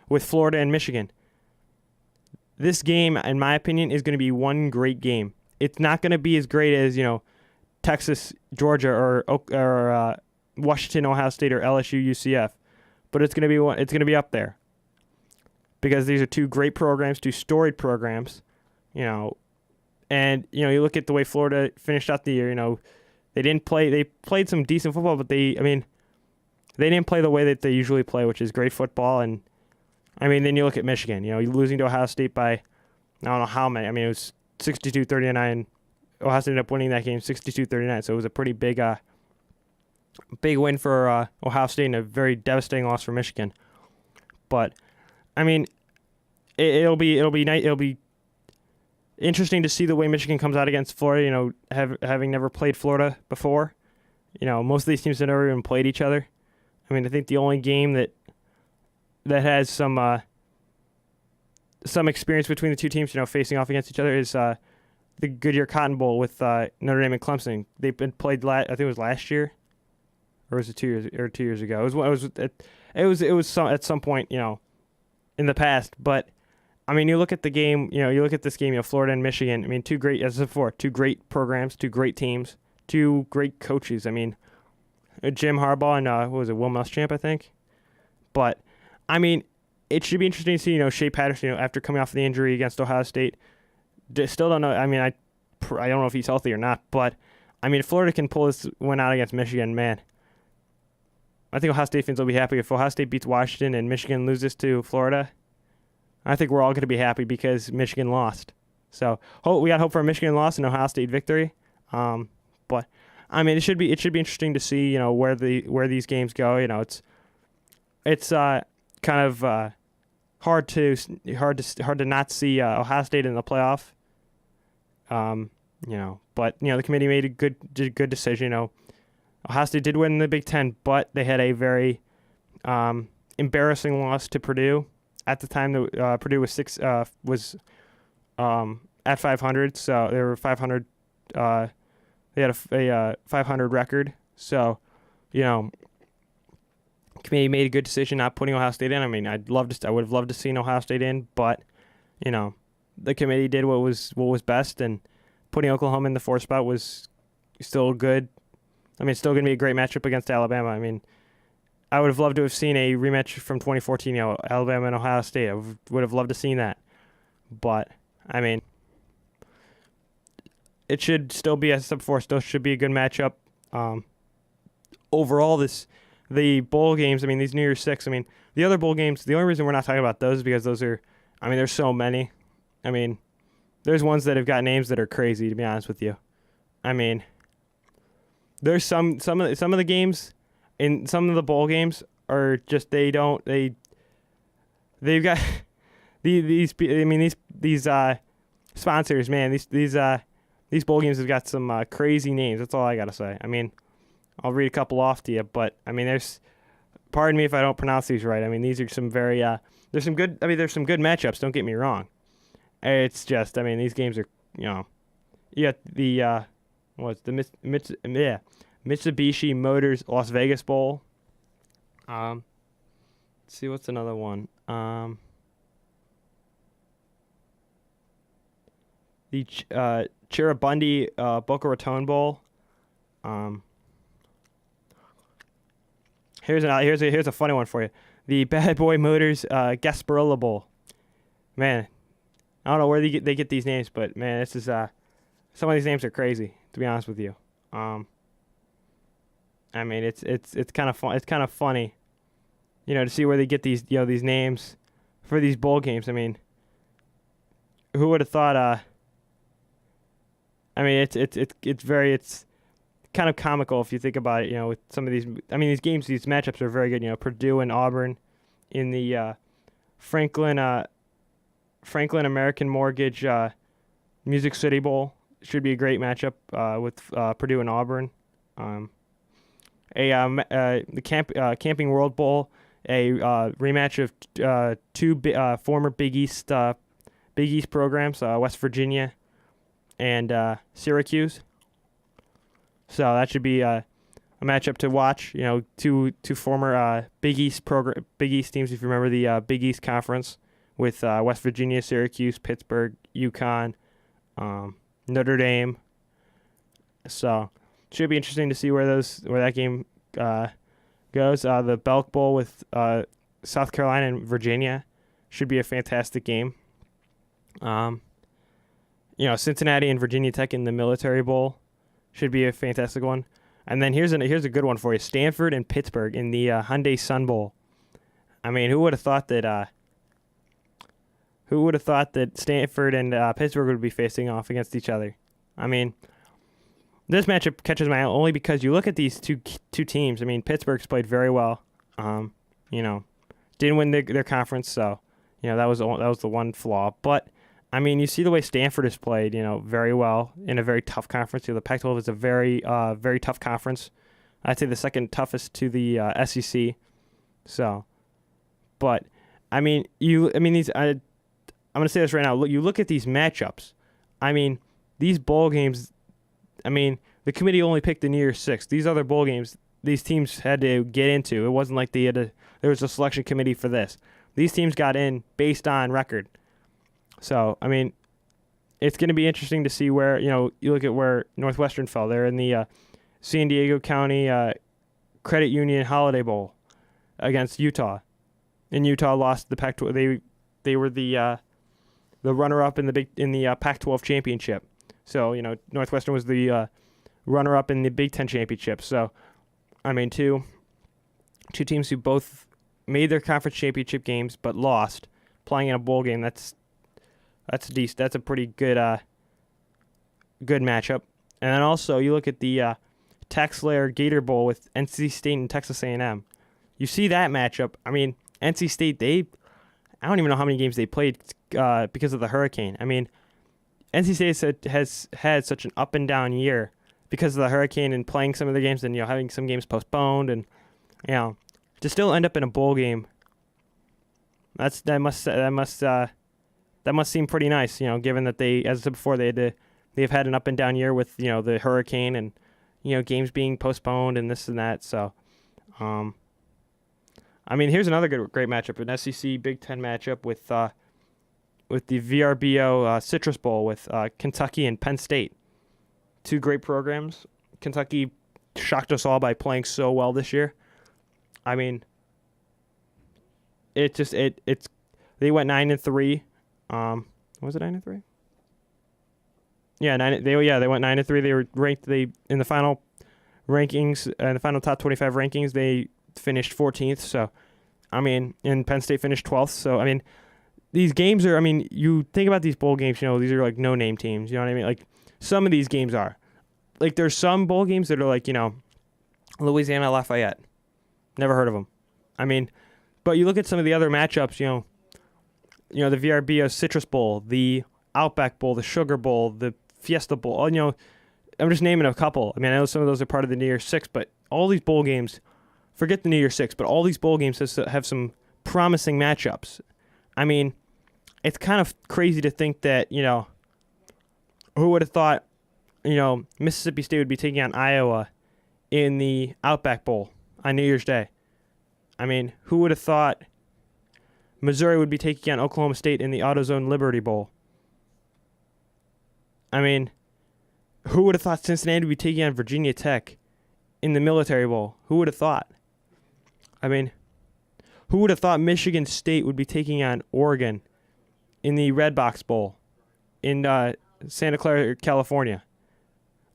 with Florida and Michigan. This game, in my opinion, is going to be one great game. It's not going to be as great as Texas, Georgia, or Washington, Ohio State, or LSU, UCF, but it's going to be up there because these are 2 great programs, 2 storied programs, and you look at the way Florida finished out the year. They played some decent football, but they didn't play the way that they usually play, which is great football. And I mean, then you look at Michigan, losing to Ohio State by, I don't know how many. I mean, it was 62-39. Ohio State ended up winning that game 62-39. So it was a pretty big win for Ohio State and a very devastating loss for Michigan. But I mean, it'll be interesting to see the way Michigan comes out against Florida, having never played Florida before. Most of these teams have never even played each other. I mean, I think the only game that has some experience between the 2 teams, facing off against each other is the Goodyear Cotton Bowl with Notre Dame and Clemson. They've been played, I think it was last year, or was it 2 years ago? It was at some point, in the past, but I mean, you look at the game. You look at this game. Florida and Michigan. I mean, two great, as before, two great programs, two great teams, two great coaches. I mean, Jim Harbaugh and what was it, Will Muschamp, I think. But I mean, it should be interesting to see. Shea Patterson. After coming off the injury against Ohio State, still don't know. I mean, I don't know if he's healthy or not. But I mean, if Florida can pull this one out against Michigan, man, I think Ohio State fans will be happy. If Ohio State beats Washington and Michigan loses to Florida, I think we're all going to be happy because Michigan lost. So we got hope for a Michigan loss and Ohio State victory. But I mean, it should be interesting to see where these games go. It's kind of hard to not see Ohio State in the playoff. But the committee made a good decision. Ohio State did win the Big Ten, but they had a very embarrassing loss to Purdue. At the time, Purdue was at 500, so they were 500. They had a 500 record, so committee made a good decision not putting Ohio State in. I mean, I would have loved to see Ohio State in, but the committee did what was best, and putting Oklahoma in the 4th spot was still good. I mean, it's still going to be a great matchup against Alabama. I mean, I would have loved to have seen a rematch from 2014, Alabama and Ohio State. I would have loved to seen that. But, I mean, it should still be, as I said before, still should be a good matchup. Overall, the bowl games, I mean, these New Year's Six, I mean, the other bowl games, the only reason we're not talking about those is because those are, I mean, there's so many. I mean, there's ones that have got names that are crazy, to be honest with you. I mean, there's some of the games in some of the bowl games are just they've got these sponsors, man. These bowl games have got some crazy names. That's all I gotta say. I mean, I'll read a couple off to you, but I mean, pardon me if I don't pronounce these right. I mean, these are some very there's some good matchups. Don't get me wrong. It's just, I mean, these games are, you got the Mitsubishi Motors Las Vegas Bowl. Let's see, what's another one? The Chirabundi Boca Raton Bowl. Here's a funny one for you. The Bad Boy Motors Gasparilla Bowl. Man, I don't know where they get these names, but man, this is some of these names are crazy, to be honest with you. I mean, it's kind of fun. It's kind of funny, to see where they get these these names for these bowl games. I mean, who would have thought? I mean, it's kind of comical if you think about it. With some of these, I mean, these matchups are very good. Purdue and Auburn in the Franklin American Mortgage Music City Bowl should be a great matchup with Purdue and Auburn. The Camping World Bowl, a rematch of two former Big East programs, West Virginia and Syracuse. So that should be a matchup to watch. Two former Big East teams, if you remember the Big East Conference, with West Virginia, Syracuse, Pittsburgh, UConn, Notre Dame. So it should be interesting to see where that game goes. The Belk Bowl with South Carolina and Virginia should be a fantastic game. Cincinnati and Virginia Tech in the Military Bowl should be a fantastic one. And then here's a good one for you: Stanford and Pittsburgh in the Hyundai Sun Bowl. I mean, who would have thought that Stanford and Pittsburgh would be facing off against each other? I mean, this matchup catches my eye only because you look at these two teams. I mean, Pittsburgh's played very well. Didn't win their conference, so that was the one flaw. But I mean, you see the way Stanford has played, very well in a very tough conference. The Pac-12 is a very, very tough conference. I'd say the second toughest to the SEC. So, but I mean, these. I'm going to say this right now. You look at these matchups. I mean, these bowl games. I mean, the committee only picked the New Year's Six. These other bowl games, these teams had to get into. It wasn't like there was a selection committee for this. These teams got in based on record. So, I mean, it's going to be interesting to see where, you look at where Northwestern fell. They're in the San Diego County Credit Union Holiday Bowl against Utah. And Utah lost the Pac-12. They were the runner-up in the Pac-12 championship. So, Northwestern was the runner-up in the Big Ten championship. So, I mean, two teams who both made their conference championship games but lost, playing in a bowl game. That's decent. That's a pretty good good matchup. And then also you look at the TaxSlayer Gator Bowl with NC State and Texas A&M. You see that matchup. I mean, NC State, I don't even know how many games they played because of the hurricane. I mean, NC State has had such an up and down year because of the hurricane and playing some of the games and having some games postponed and to still end up in a bowl game. That must seem pretty nice, given that they, as I said before, they've had an up and down year with the hurricane and games being postponed and this and that. So, I mean, here's another great matchup, an SEC Big Ten matchup with the VRBO Citrus Bowl with Kentucky and Penn State. Two great programs. Kentucky shocked us all by playing so well this year. I mean, they went 9-3. Was it 9-3? Yeah, they went 9-3. They were ranked. In the final rankings, in the final top 25 rankings, they finished 14th. So, I mean, and Penn State finished 12th. So, I mean, these games are. I mean, you think about these bowl games. These are like no-name teams. You know what I mean? Like some of these games are. Like there's some bowl games that are like Louisiana Lafayette. Never heard of them. I mean, but you look at some of the other matchups. The VRBO Citrus Bowl, the Outback Bowl, the Sugar Bowl, the Fiesta Bowl. I'm just naming a couple. I mean, I know some of those are part of the New Year's Six, but all these bowl games, forget the New Year's Six, but all these bowl games have some promising matchups. I mean, it's kind of crazy to think that, who would have thought, Mississippi State would be taking on Iowa in the Outback Bowl on New Year's Day. I mean, who would have thought Missouri would be taking on Oklahoma State in the AutoZone Liberty Bowl? I mean, who would have thought Cincinnati would be taking on Virginia Tech in the Military Bowl? Who would have thought? I mean, who would have thought Michigan State would be taking on Oregon in the Red Box Bowl in Santa Clara, California?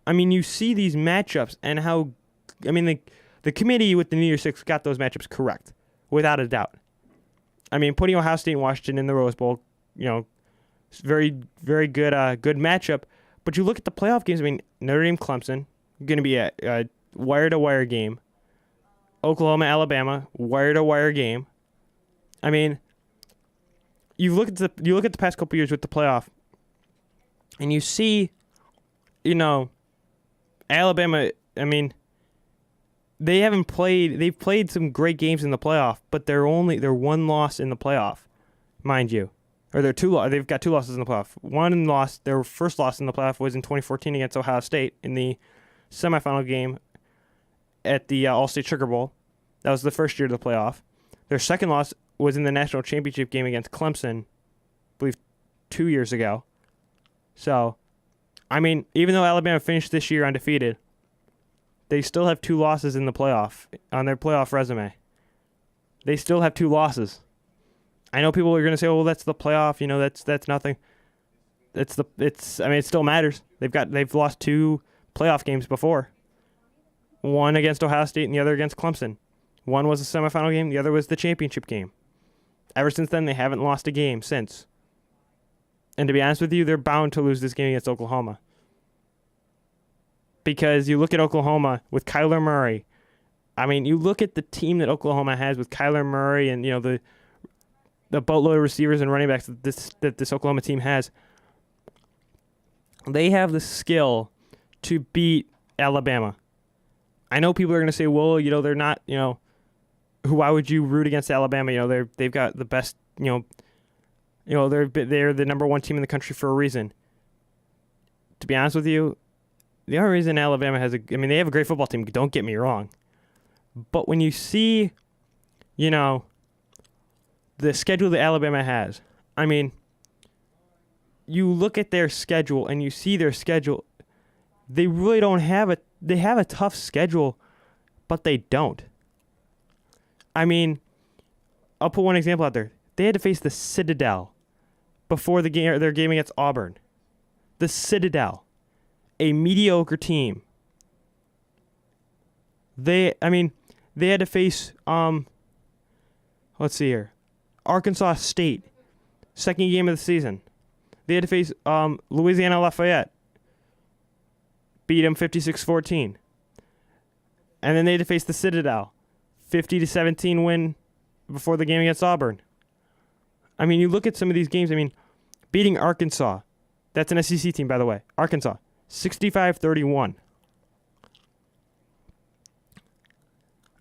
I mean, you see these matchups and how, I mean, the committee with the New Year's Six got those matchups correct, without a doubt. I mean, putting Ohio State and Washington in the Rose Bowl, very, very good matchup. But you look at the playoff games. I mean, Notre Dame, Clemson, going to be a wire-to-wire game. Oklahoma, Alabama, wire-to-wire game. I mean, you look at the past couple years with the playoff, and you see, Alabama. I mean, they've played some great games in the playoff, but they're one loss in the playoff, mind you. Or they've got two losses in the playoff. Their first loss in the playoff was in 2014 against Ohio State in the semifinal game at the All-State Sugar Bowl. That was the first year of the playoff. Their second loss was in the national championship game against Clemson, I believe 2 years ago. So, I mean, even though Alabama finished this year undefeated, they still have two losses in the playoff on their playoff resume. They still have two losses. I know people are going to say, "Oh, well, that's the playoff. That's nothing." I mean, it still matters. They've lost two playoff games before. One against Ohio State and the other against Clemson. One was a semifinal game. The other was the championship game. Ever since then, they haven't lost a game since. And to be honest with you, they're bound to lose this game against Oklahoma. Because you look at Oklahoma with Kyler Murray. I mean, you look at the team that Oklahoma has with Kyler Murray and the boatload of receivers and running backs that this Oklahoma team has. They have the skill to beat Alabama. I know people are going to say, well, they're not, why would you root against Alabama? They've got the best, they're the number one team in the country for a reason. To be honest with you, the only reason Alabama they have a great football team, don't get me wrong. But when you see, the schedule that Alabama has, I mean, you look at their schedule and you see their schedule, they really don't have they have a tough schedule, but they don't. I mean, I'll put one example out there. They had to face the Citadel before their game against Auburn. The Citadel, a mediocre team. They had to face let's see here, Arkansas State, second game of the season. They had to face Louisiana Lafayette, beat them 56-14. And then they had to face the Citadel, 50-17 win before the game against Auburn. I mean, you look at some of these games. I mean, beating Arkansas, that's an SEC team, by the way. Arkansas, 65-31.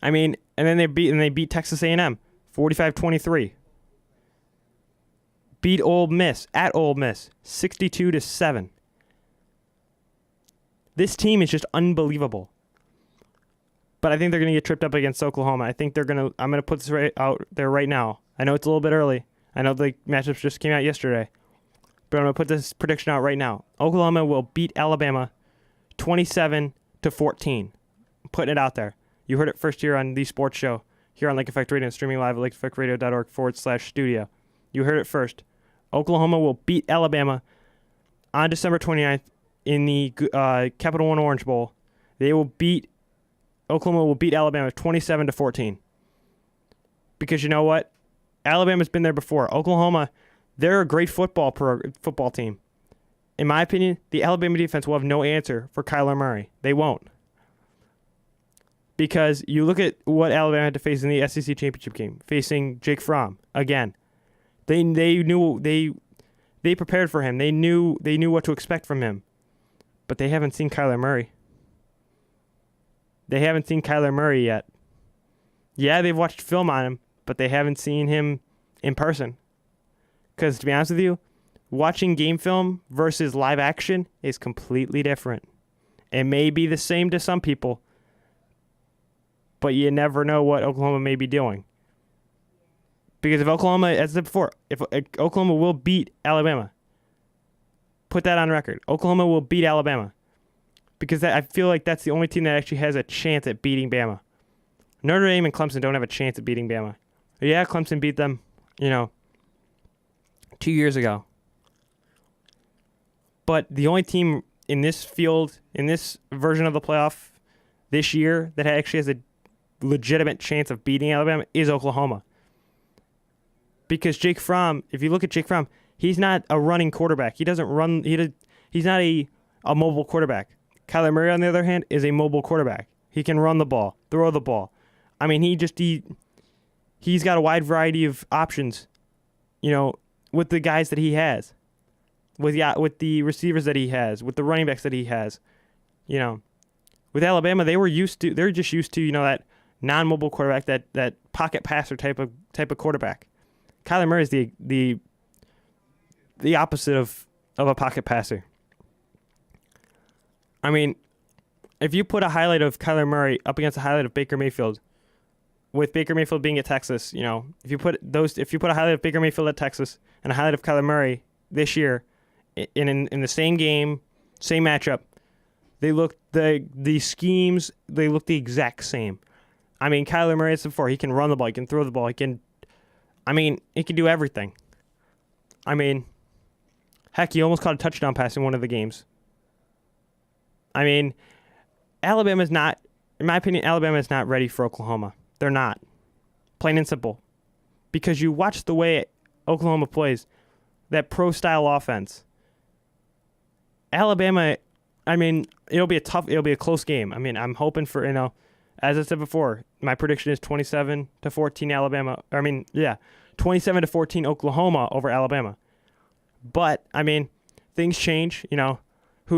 I mean, and then they beat Texas A&M, 45-23. Beat Ole Miss at Ole Miss, 62-7. This team is just unbelievable. But I think they're going to get tripped up against Oklahoma. I think I'm going to put this right out there right now. I know it's a little bit early. I know the matchups just came out yesterday. But I'm going to put this prediction out right now. Oklahoma will beat Alabama 27-14. I'm putting it out there. You heard it first here on The Sports Show, here on Lake Effect Radio and streaming live at lakeeffectradio.org/studio. You heard it first. Oklahoma will beat Alabama on December 29th in the Capital One Orange Bowl. Oklahoma will beat Alabama 27-14. Because you know what? Alabama's been there before. Oklahoma, they're a great football team. In my opinion, the Alabama defense will have no answer for Kyler Murray. They won't. Because you look at what Alabama had to face in the SEC championship game, facing Jake Fromm again. They knew they prepared for him. They knew what to expect from him. But they haven't seen Kyler Murray. They haven't seen Kyler Murray yet. Yeah, they've watched film on him, but they haven't seen him in person. Because to be honest with you, watching game film versus live action is completely different. It may be the same to some people, but you never know what Oklahoma may be doing. Because if Oklahoma, as I said before, if Oklahoma will beat Alabama, put that on record. Oklahoma will beat Alabama. Because I feel like that's the only team that actually has a chance at beating Bama. Notre Dame and Clemson don't have a chance at beating Bama. Yeah, Clemson beat them, 2 years ago. But the only team in this field, in this version of the playoff this year that actually has a legitimate chance of beating Alabama is Oklahoma. Because Jake Fromm, if you look at Jake Fromm, he's not a running quarterback. He doesn't run. He's not a mobile quarterback. Kyler Murray, on the other hand, is a mobile quarterback. He can run the ball, throw the ball. I mean, he's got a wide variety of options, with the guys that he has, with the receivers that he has, with the running backs that he has. With Alabama, they're just used to that non-mobile quarterback, that pocket passer type of quarterback. Kyler Murray is the opposite of a pocket passer. I mean, if you put a highlight of Kyler Murray up against a highlight of Baker Mayfield, with Baker Mayfield being at Texas, if you put a highlight of Baker Mayfield at Texas and a highlight of Kyler Murray this year in the same game, same matchup, they look the schemes, they look the exact same. I mean, Kyler Murray, as before, he can run the ball, he can throw the ball, he can do everything. I mean, heck, he almost caught a touchdown pass in one of the games. I mean, Alabama's not, in my opinion, Alabama's not ready for Oklahoma. They're not. Plain and simple. Because you watch the way Oklahoma plays, that pro-style offense. Alabama, I mean, it'll be a close game. I mean, I'm hoping for, as I said before, my prediction is 27-14 Alabama. 27-14 Oklahoma over Alabama. But, I mean, things change, Who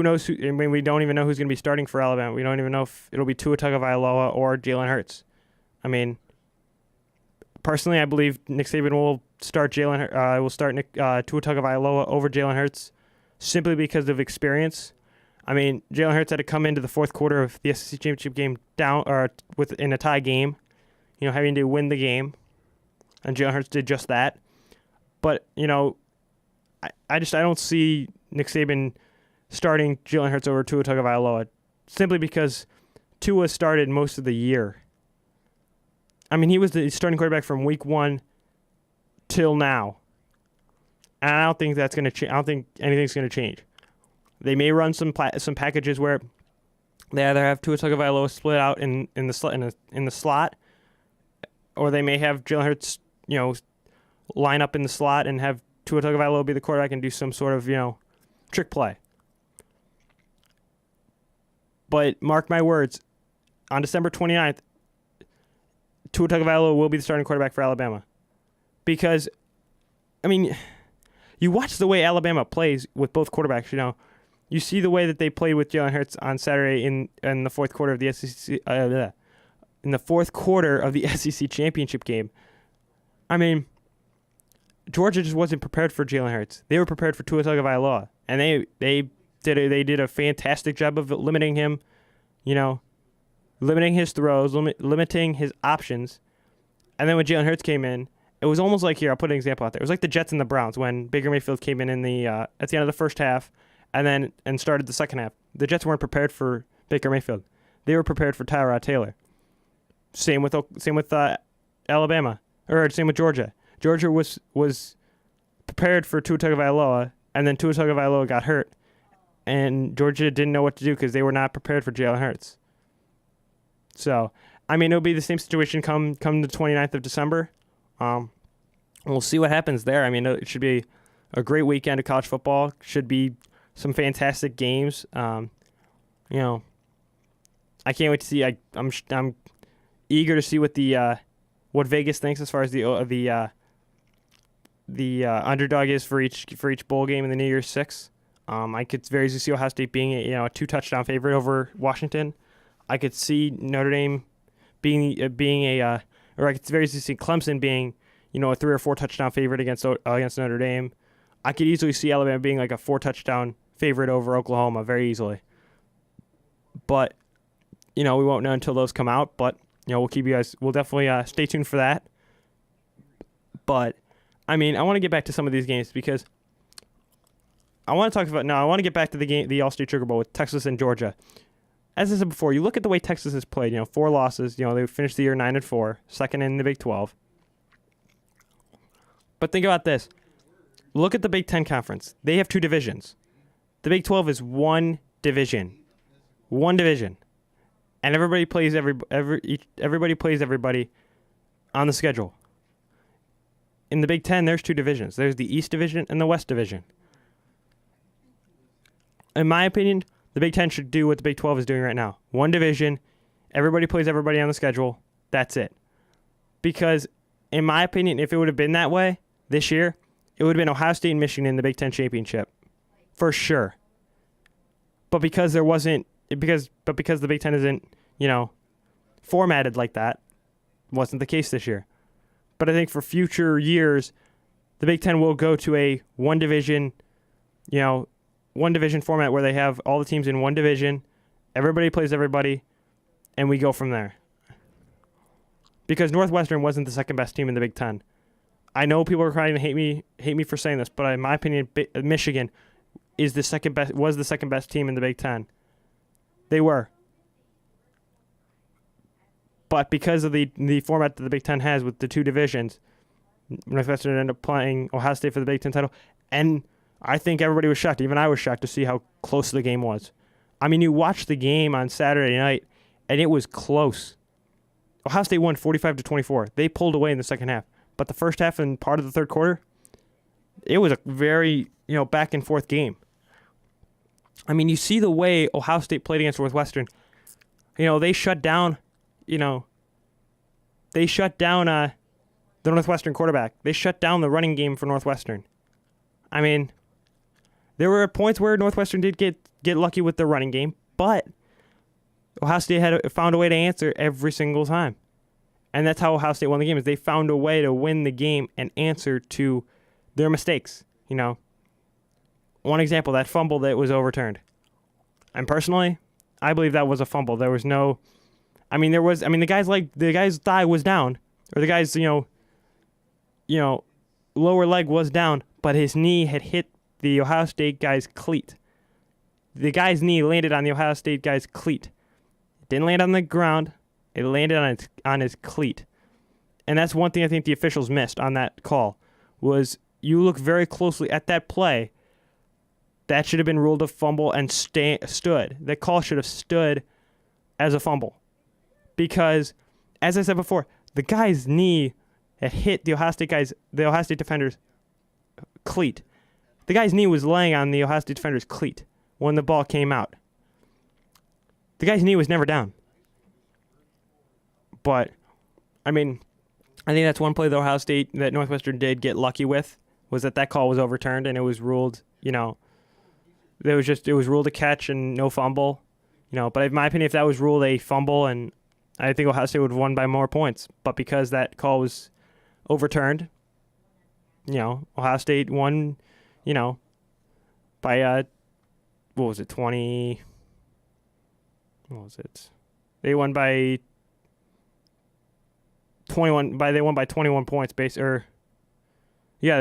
knows? We don't even know who's going to be starting for Alabama. We don't even know if it'll be Tua Tagovailoa or Jalen Hurts. I mean, personally, I believe Nick Saban will start Tua Tagovailoa over Jalen Hurts simply because of experience. I mean, Jalen Hurts had to come into the fourth quarter of the SEC championship game down in a tie game, having to win the game, and Jalen Hurts did just that. But I don't see Nick Saban starting Jalen Hurts over Tua Tagovailoa simply because Tua started most of the year. I mean, he was the starting quarterback from week 1 till now. And I don't think that's going to change. I don't think anything's going to change. They may run some packages where they either have Tua Tagovailoa split out in the slot, or they may have Jalen Hurts, line up in the slot and have Tua Tagovailoa be the quarterback and do some sort of, trick play. But mark my words, on December 29th, Tua Tagovailoa will be the starting quarterback for Alabama. Because, I mean, you watch the way Alabama plays with both quarterbacks, You see the way that they played with Jalen Hurts on Saturday in the fourth quarter of the SEC in the fourth quarter of the SEC championship game. I mean, Georgia just wasn't prepared for Jalen Hurts. They were prepared for Tua Tagovailoa, and they did a fantastic job of limiting him, limiting his throws, limiting his options. And then when Jalen Hurts came in, it was almost like, here, I'll put an example out there. It was like the Jets and the Browns when Baker Mayfield came in the at the end of the first half and started the second half. The Jets weren't prepared for Baker Mayfield. They were prepared for Tyrod Taylor. Same with Alabama, or same with Georgia. Georgia was prepared for Tua Tagovailoa, and then Tua Tagovailoa got hurt, and Georgia didn't know what to do because they were not prepared for Jalen Hurts. So, I mean, it'll be the same situation come the 29th of December. We'll see what happens there. I mean, it should be a great weekend of college football. Should be some fantastic games. I can't wait to see. I'm eager to see what Vegas thinks as far as the underdog is for each bowl game in the New Year's Six. I could very easily see Ohio State being a 2-touchdown favorite over Washington. I could see Notre Dame or I could very easily see Clemson being a 3 or 4 touchdown favorite against Notre Dame. I could easily see Alabama being like a 4 touchdown favorite over Oklahoma very easily. But we won't know until those come out. But we'll keep you guys. We'll definitely stay tuned for that. But I mean, I want to get back to some of these games because I want to get back to the All-State Sugar Bowl with Texas and Georgia. As I said before, you look at the way Texas has played. 4 losses. They finished the year 9-4, second in the Big 12. But think about this. Look at the Big 10 conference. They have 2 divisions. The Big 12 is one division. One division. And everybody plays everybody plays everybody on the schedule. In the Big 10, there's 2 divisions. There's the East Division and the West Division. In my opinion, the Big 10 should do what the Big 12 is doing right now. One division, everybody plays everybody on the schedule. That's it. Because, in my opinion, if it would have been that way this year, it would have been Ohio State and Michigan in the Big 10 championship. For sure. But because the Big 10 isn't, formatted like that, wasn't the case this year. But I think for future years, the Big 10 will go to a one division format where they have all the teams in one division, everybody plays everybody, and we go from there. Because Northwestern wasn't the second best team in the Big 10. I know people are trying to hate me for saying this, but in my opinion, Michigan was the second best team in the Big 10. They were. But because of the format that the Big 10 has with the 2 divisions, Northwestern ended up playing Ohio State for the Big 10 title. And I think everybody was shocked. Even I was shocked to see how close the game was. I mean, you watched the game on Saturday night, and it was close. Ohio State won 45-24. They pulled away in the second half. But the first half and part of the third quarter, it was a very, back and forth game. I mean, you see the way Ohio State played against Northwestern. They shut down, the Northwestern quarterback. They shut down the running game for Northwestern. I mean, there were points where Northwestern did get lucky with the running game, but Ohio State found a way to answer every single time. And that's how Ohio State won the game, is they found a way to win the game and answer to their mistakes. One example, that fumble that was overturned. And personally, I believe that was a fumble. There was no, the guy's thigh was down, or the guy's, lower leg was down, but his knee had hit the Ohio State guy's cleat. The guy's knee landed on the Ohio State guy's cleat. It didn't land on the ground. It landed on his cleat. And that's one thing I think the officials missed on that call, was you look very closely at that play. That should have been ruled a fumble and stood. That call should have stood as a fumble. Because, as I said before, the guy's knee had hit the Ohio State defender's cleat. The guy's knee was laying on the Ohio State defender's cleat when the ball came out. The guy's knee was never down. But, I mean, I think that's one play that Ohio State, that Northwestern did get lucky with, was that call was overturned and it was ruled, it was ruled a catch and no fumble. But in my opinion, if that was ruled a fumble, and I think Ohio State would have won by more points. But because that call was overturned, Ohio State won, by, 20? What was it? They won by 21. They won by 21 points. They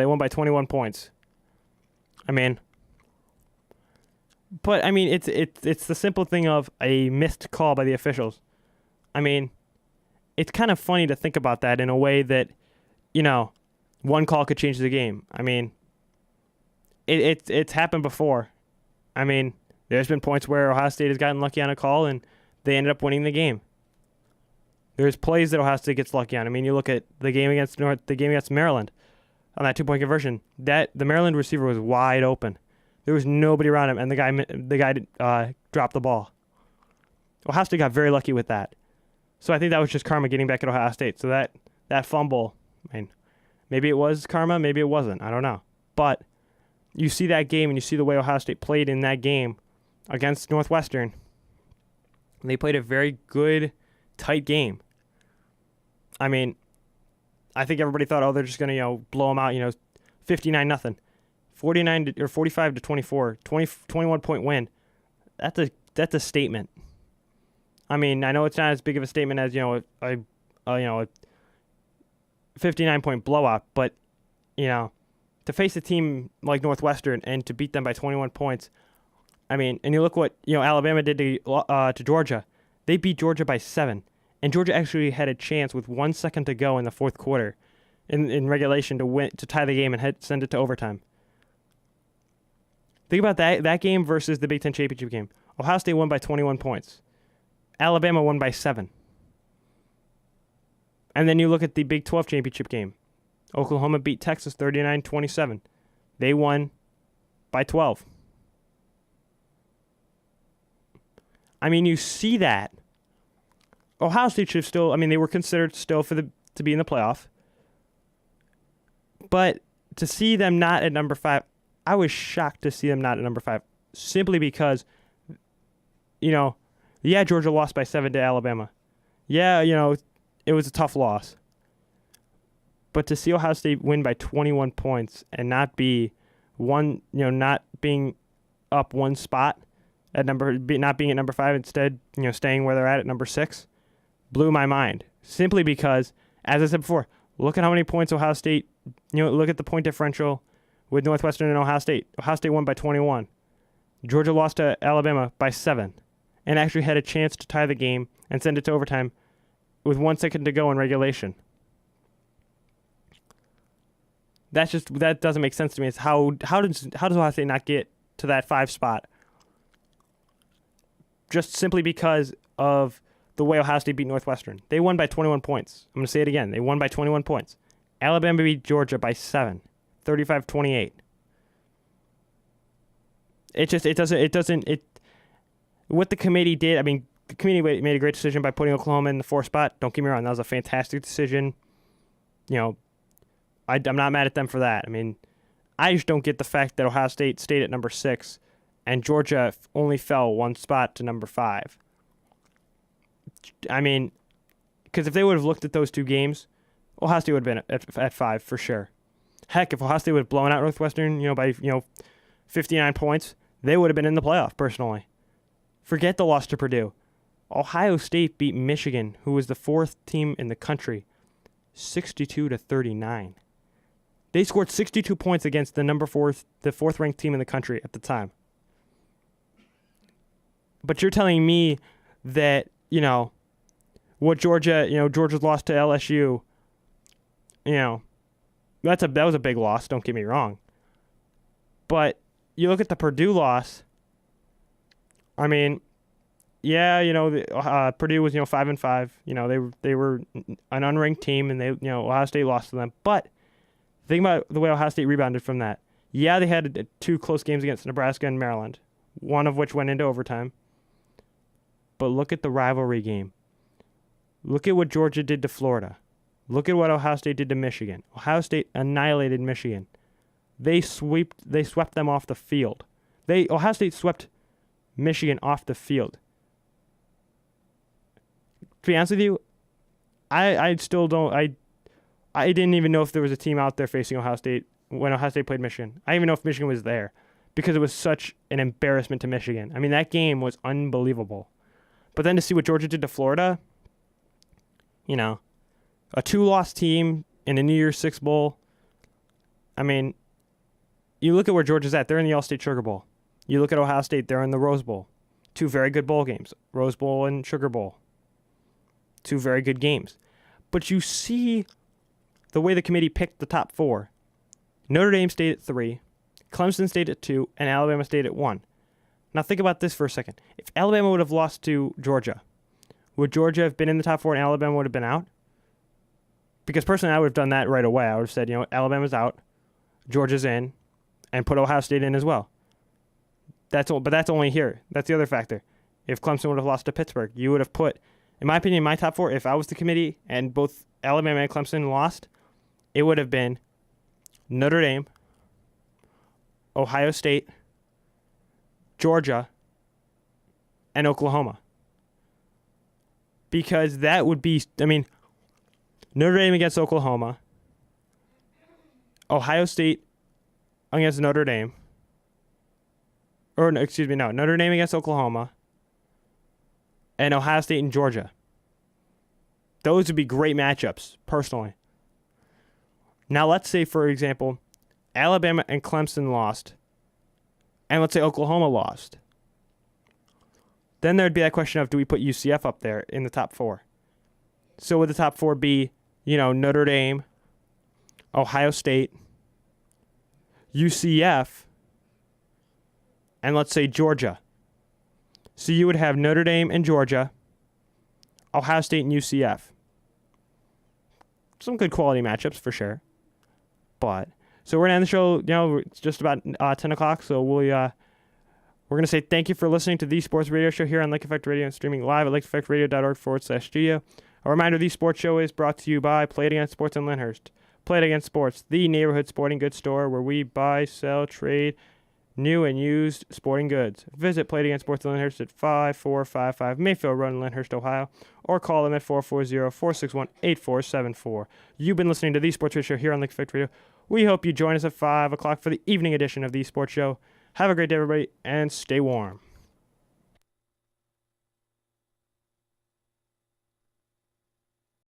won by 21 points. It's the simple thing of a missed call by the officials. It's kind of funny to think about that in a way that, one call could change the game. It's happened before. There's been points where Ohio State has gotten lucky on a call and they ended up winning the game. There's plays that Ohio State gets lucky on. You look at the game against Maryland on that 2-point conversion. The Maryland receiver was wide open. There was nobody around him, and the guy dropped the ball. Ohio State got very lucky with that. So I think that was just karma getting back at Ohio State. So that fumble, maybe it was karma, maybe it wasn't. I don't know. But you see that game, and you see the way Ohio State played in that game against Northwestern. And they played a very good, tight game. I think everybody thought, they're just going to, blow them out, 59-0. 45-24, 21-point win. That's a statement. I know it's not as big of a statement as, a 59-point blowout, but, to face a team like Northwestern and to beat them by 21 points, and you look what, Alabama did to Georgia. They beat Georgia by 7, and Georgia actually had a chance with 1 second to go in the fourth quarter in regulation to tie the game and send it to overtime. Think about that game versus the Big Ten championship game. Ohio State won by 21 points. Alabama won by 7. And then you look at the Big 12 championship game. Oklahoma beat Texas 39-27. They won by 12. You see that. Ohio State should have still, they were considered still to be in the playoff. But to see them not at number 5, I was shocked to see them not at number 5, simply because, Georgia lost by 7 to Alabama. Yeah, it was a tough loss. But to see Ohio State win by 21 points and not be not being up one spot not being at number 5, instead, staying where they're at number 6, blew my mind. Simply because, as I said before, look at how many points Ohio State, look at the point differential with Northwestern and Ohio State. Ohio State won by 21. Georgia lost to Alabama by 7 and actually had a chance to tie the game and send it to overtime with 1 second to go in regulation. That doesn't make sense to me. It's how does Ohio State not get to that 5 spot? Just simply because of the way Ohio State beat Northwestern. They won by 21 points. I'm going to say it again. They won by 21 points. Alabama beat Georgia by 7. 35-28. What the committee did, the committee made a great decision by putting Oklahoma in the 4th spot. Don't get me wrong, that was a fantastic decision. I'm not mad at them for that. I just don't get the fact that Ohio State stayed at number 6 and Georgia only fell 1 spot to number 5. Because if they would have looked at those 2 games, Ohio State would have been at 5 for sure. Heck, if Ohio State would have blown out Northwestern, by 59 points, they would have been in the playoff, personally. Forget the loss to Purdue. Ohio State beat Michigan, who was the 4th team in the country, 62-39. They scored 62 points against the fourth ranked team in the country at the time. But you're telling me that, what Georgia's lost to LSU, that was a big loss, don't get me wrong. But you look at the Purdue loss, I mean, yeah, Purdue was 5-5. They were an unranked team, and Ohio State lost to them. But think about the way Ohio State rebounded from that. Yeah, they had 2 close games against Nebraska and Maryland, one of which went into overtime. But look at the rivalry game. Look at what Georgia did to Florida. Look at what Ohio State did to Michigan. Ohio State annihilated Michigan. They swept them off the field. Ohio State swept Michigan off the field. To be honest with you, I still don't. I didn't even know if there was a team out there facing Ohio State when Ohio State played Michigan. I didn't even know if Michigan was there because it was such an embarrassment to Michigan. I mean, that game was unbelievable. But then to see what Georgia did to Florida, a 2-loss team in a New Year's Six Bowl. I mean, you look at where Georgia's at. They're in the All-State Sugar Bowl. You look at Ohio State. They're in the Rose Bowl. 2 very good bowl games, Rose Bowl and Sugar Bowl. 2 very good games. But you see the way the committee picked the top 4. Notre Dame stayed at 3, Clemson stayed at 2, and Alabama stayed at 1. Now think about this for a second. If Alabama would have lost to Georgia, would Georgia have been in the top 4 and Alabama would have been out? Because personally, I would have done that right away. I would have said, Alabama's out, Georgia's in, and put Ohio State in as well. But that's only here. That's the other factor. If Clemson would have lost to Pittsburgh, you would have put, in my opinion, my top 4, if I was the committee and both Alabama and Clemson lost, it would have been Notre Dame, Ohio State, Georgia, and Oklahoma. Because that would be, Notre Dame against Oklahoma, Ohio State against Notre Dame, Notre Dame against Oklahoma, and Ohio State and Georgia. Those would be great matchups, personally. Now, let's say, for example, Alabama and Clemson lost, and let's say Oklahoma lost. Then there'd be that question of, do we put UCF up there in the top 4? So would the top 4 be, Notre Dame, Ohio State, UCF, and let's say Georgia. So you would have Notre Dame and Georgia, Ohio State and UCF. Some good quality matchups for sure. But so we're going to end the show, it's just about 10 o'clock, so we're going to say thank you for listening to the Sports Radio Show here on Lake Effect Radio and streaming live at lakeeffectradio.org/studio. A reminder, the Sports Show is brought to you by Play It Against Sports in Lyndhurst. Play It Against Sports, the neighborhood sporting goods store where we buy, sell, trade new and used sporting goods. Visit Play It Against Sports in Lyndhurst at 5455 Mayfield Road in Lyndhurst, Ohio, or call them at 440-461-8474. You've been listening to the Sports Radio Show here on Lake Effect Radio. We hope you join us at 5 o'clock for the evening edition of the Sports Show. Have a great day, everybody, and stay warm.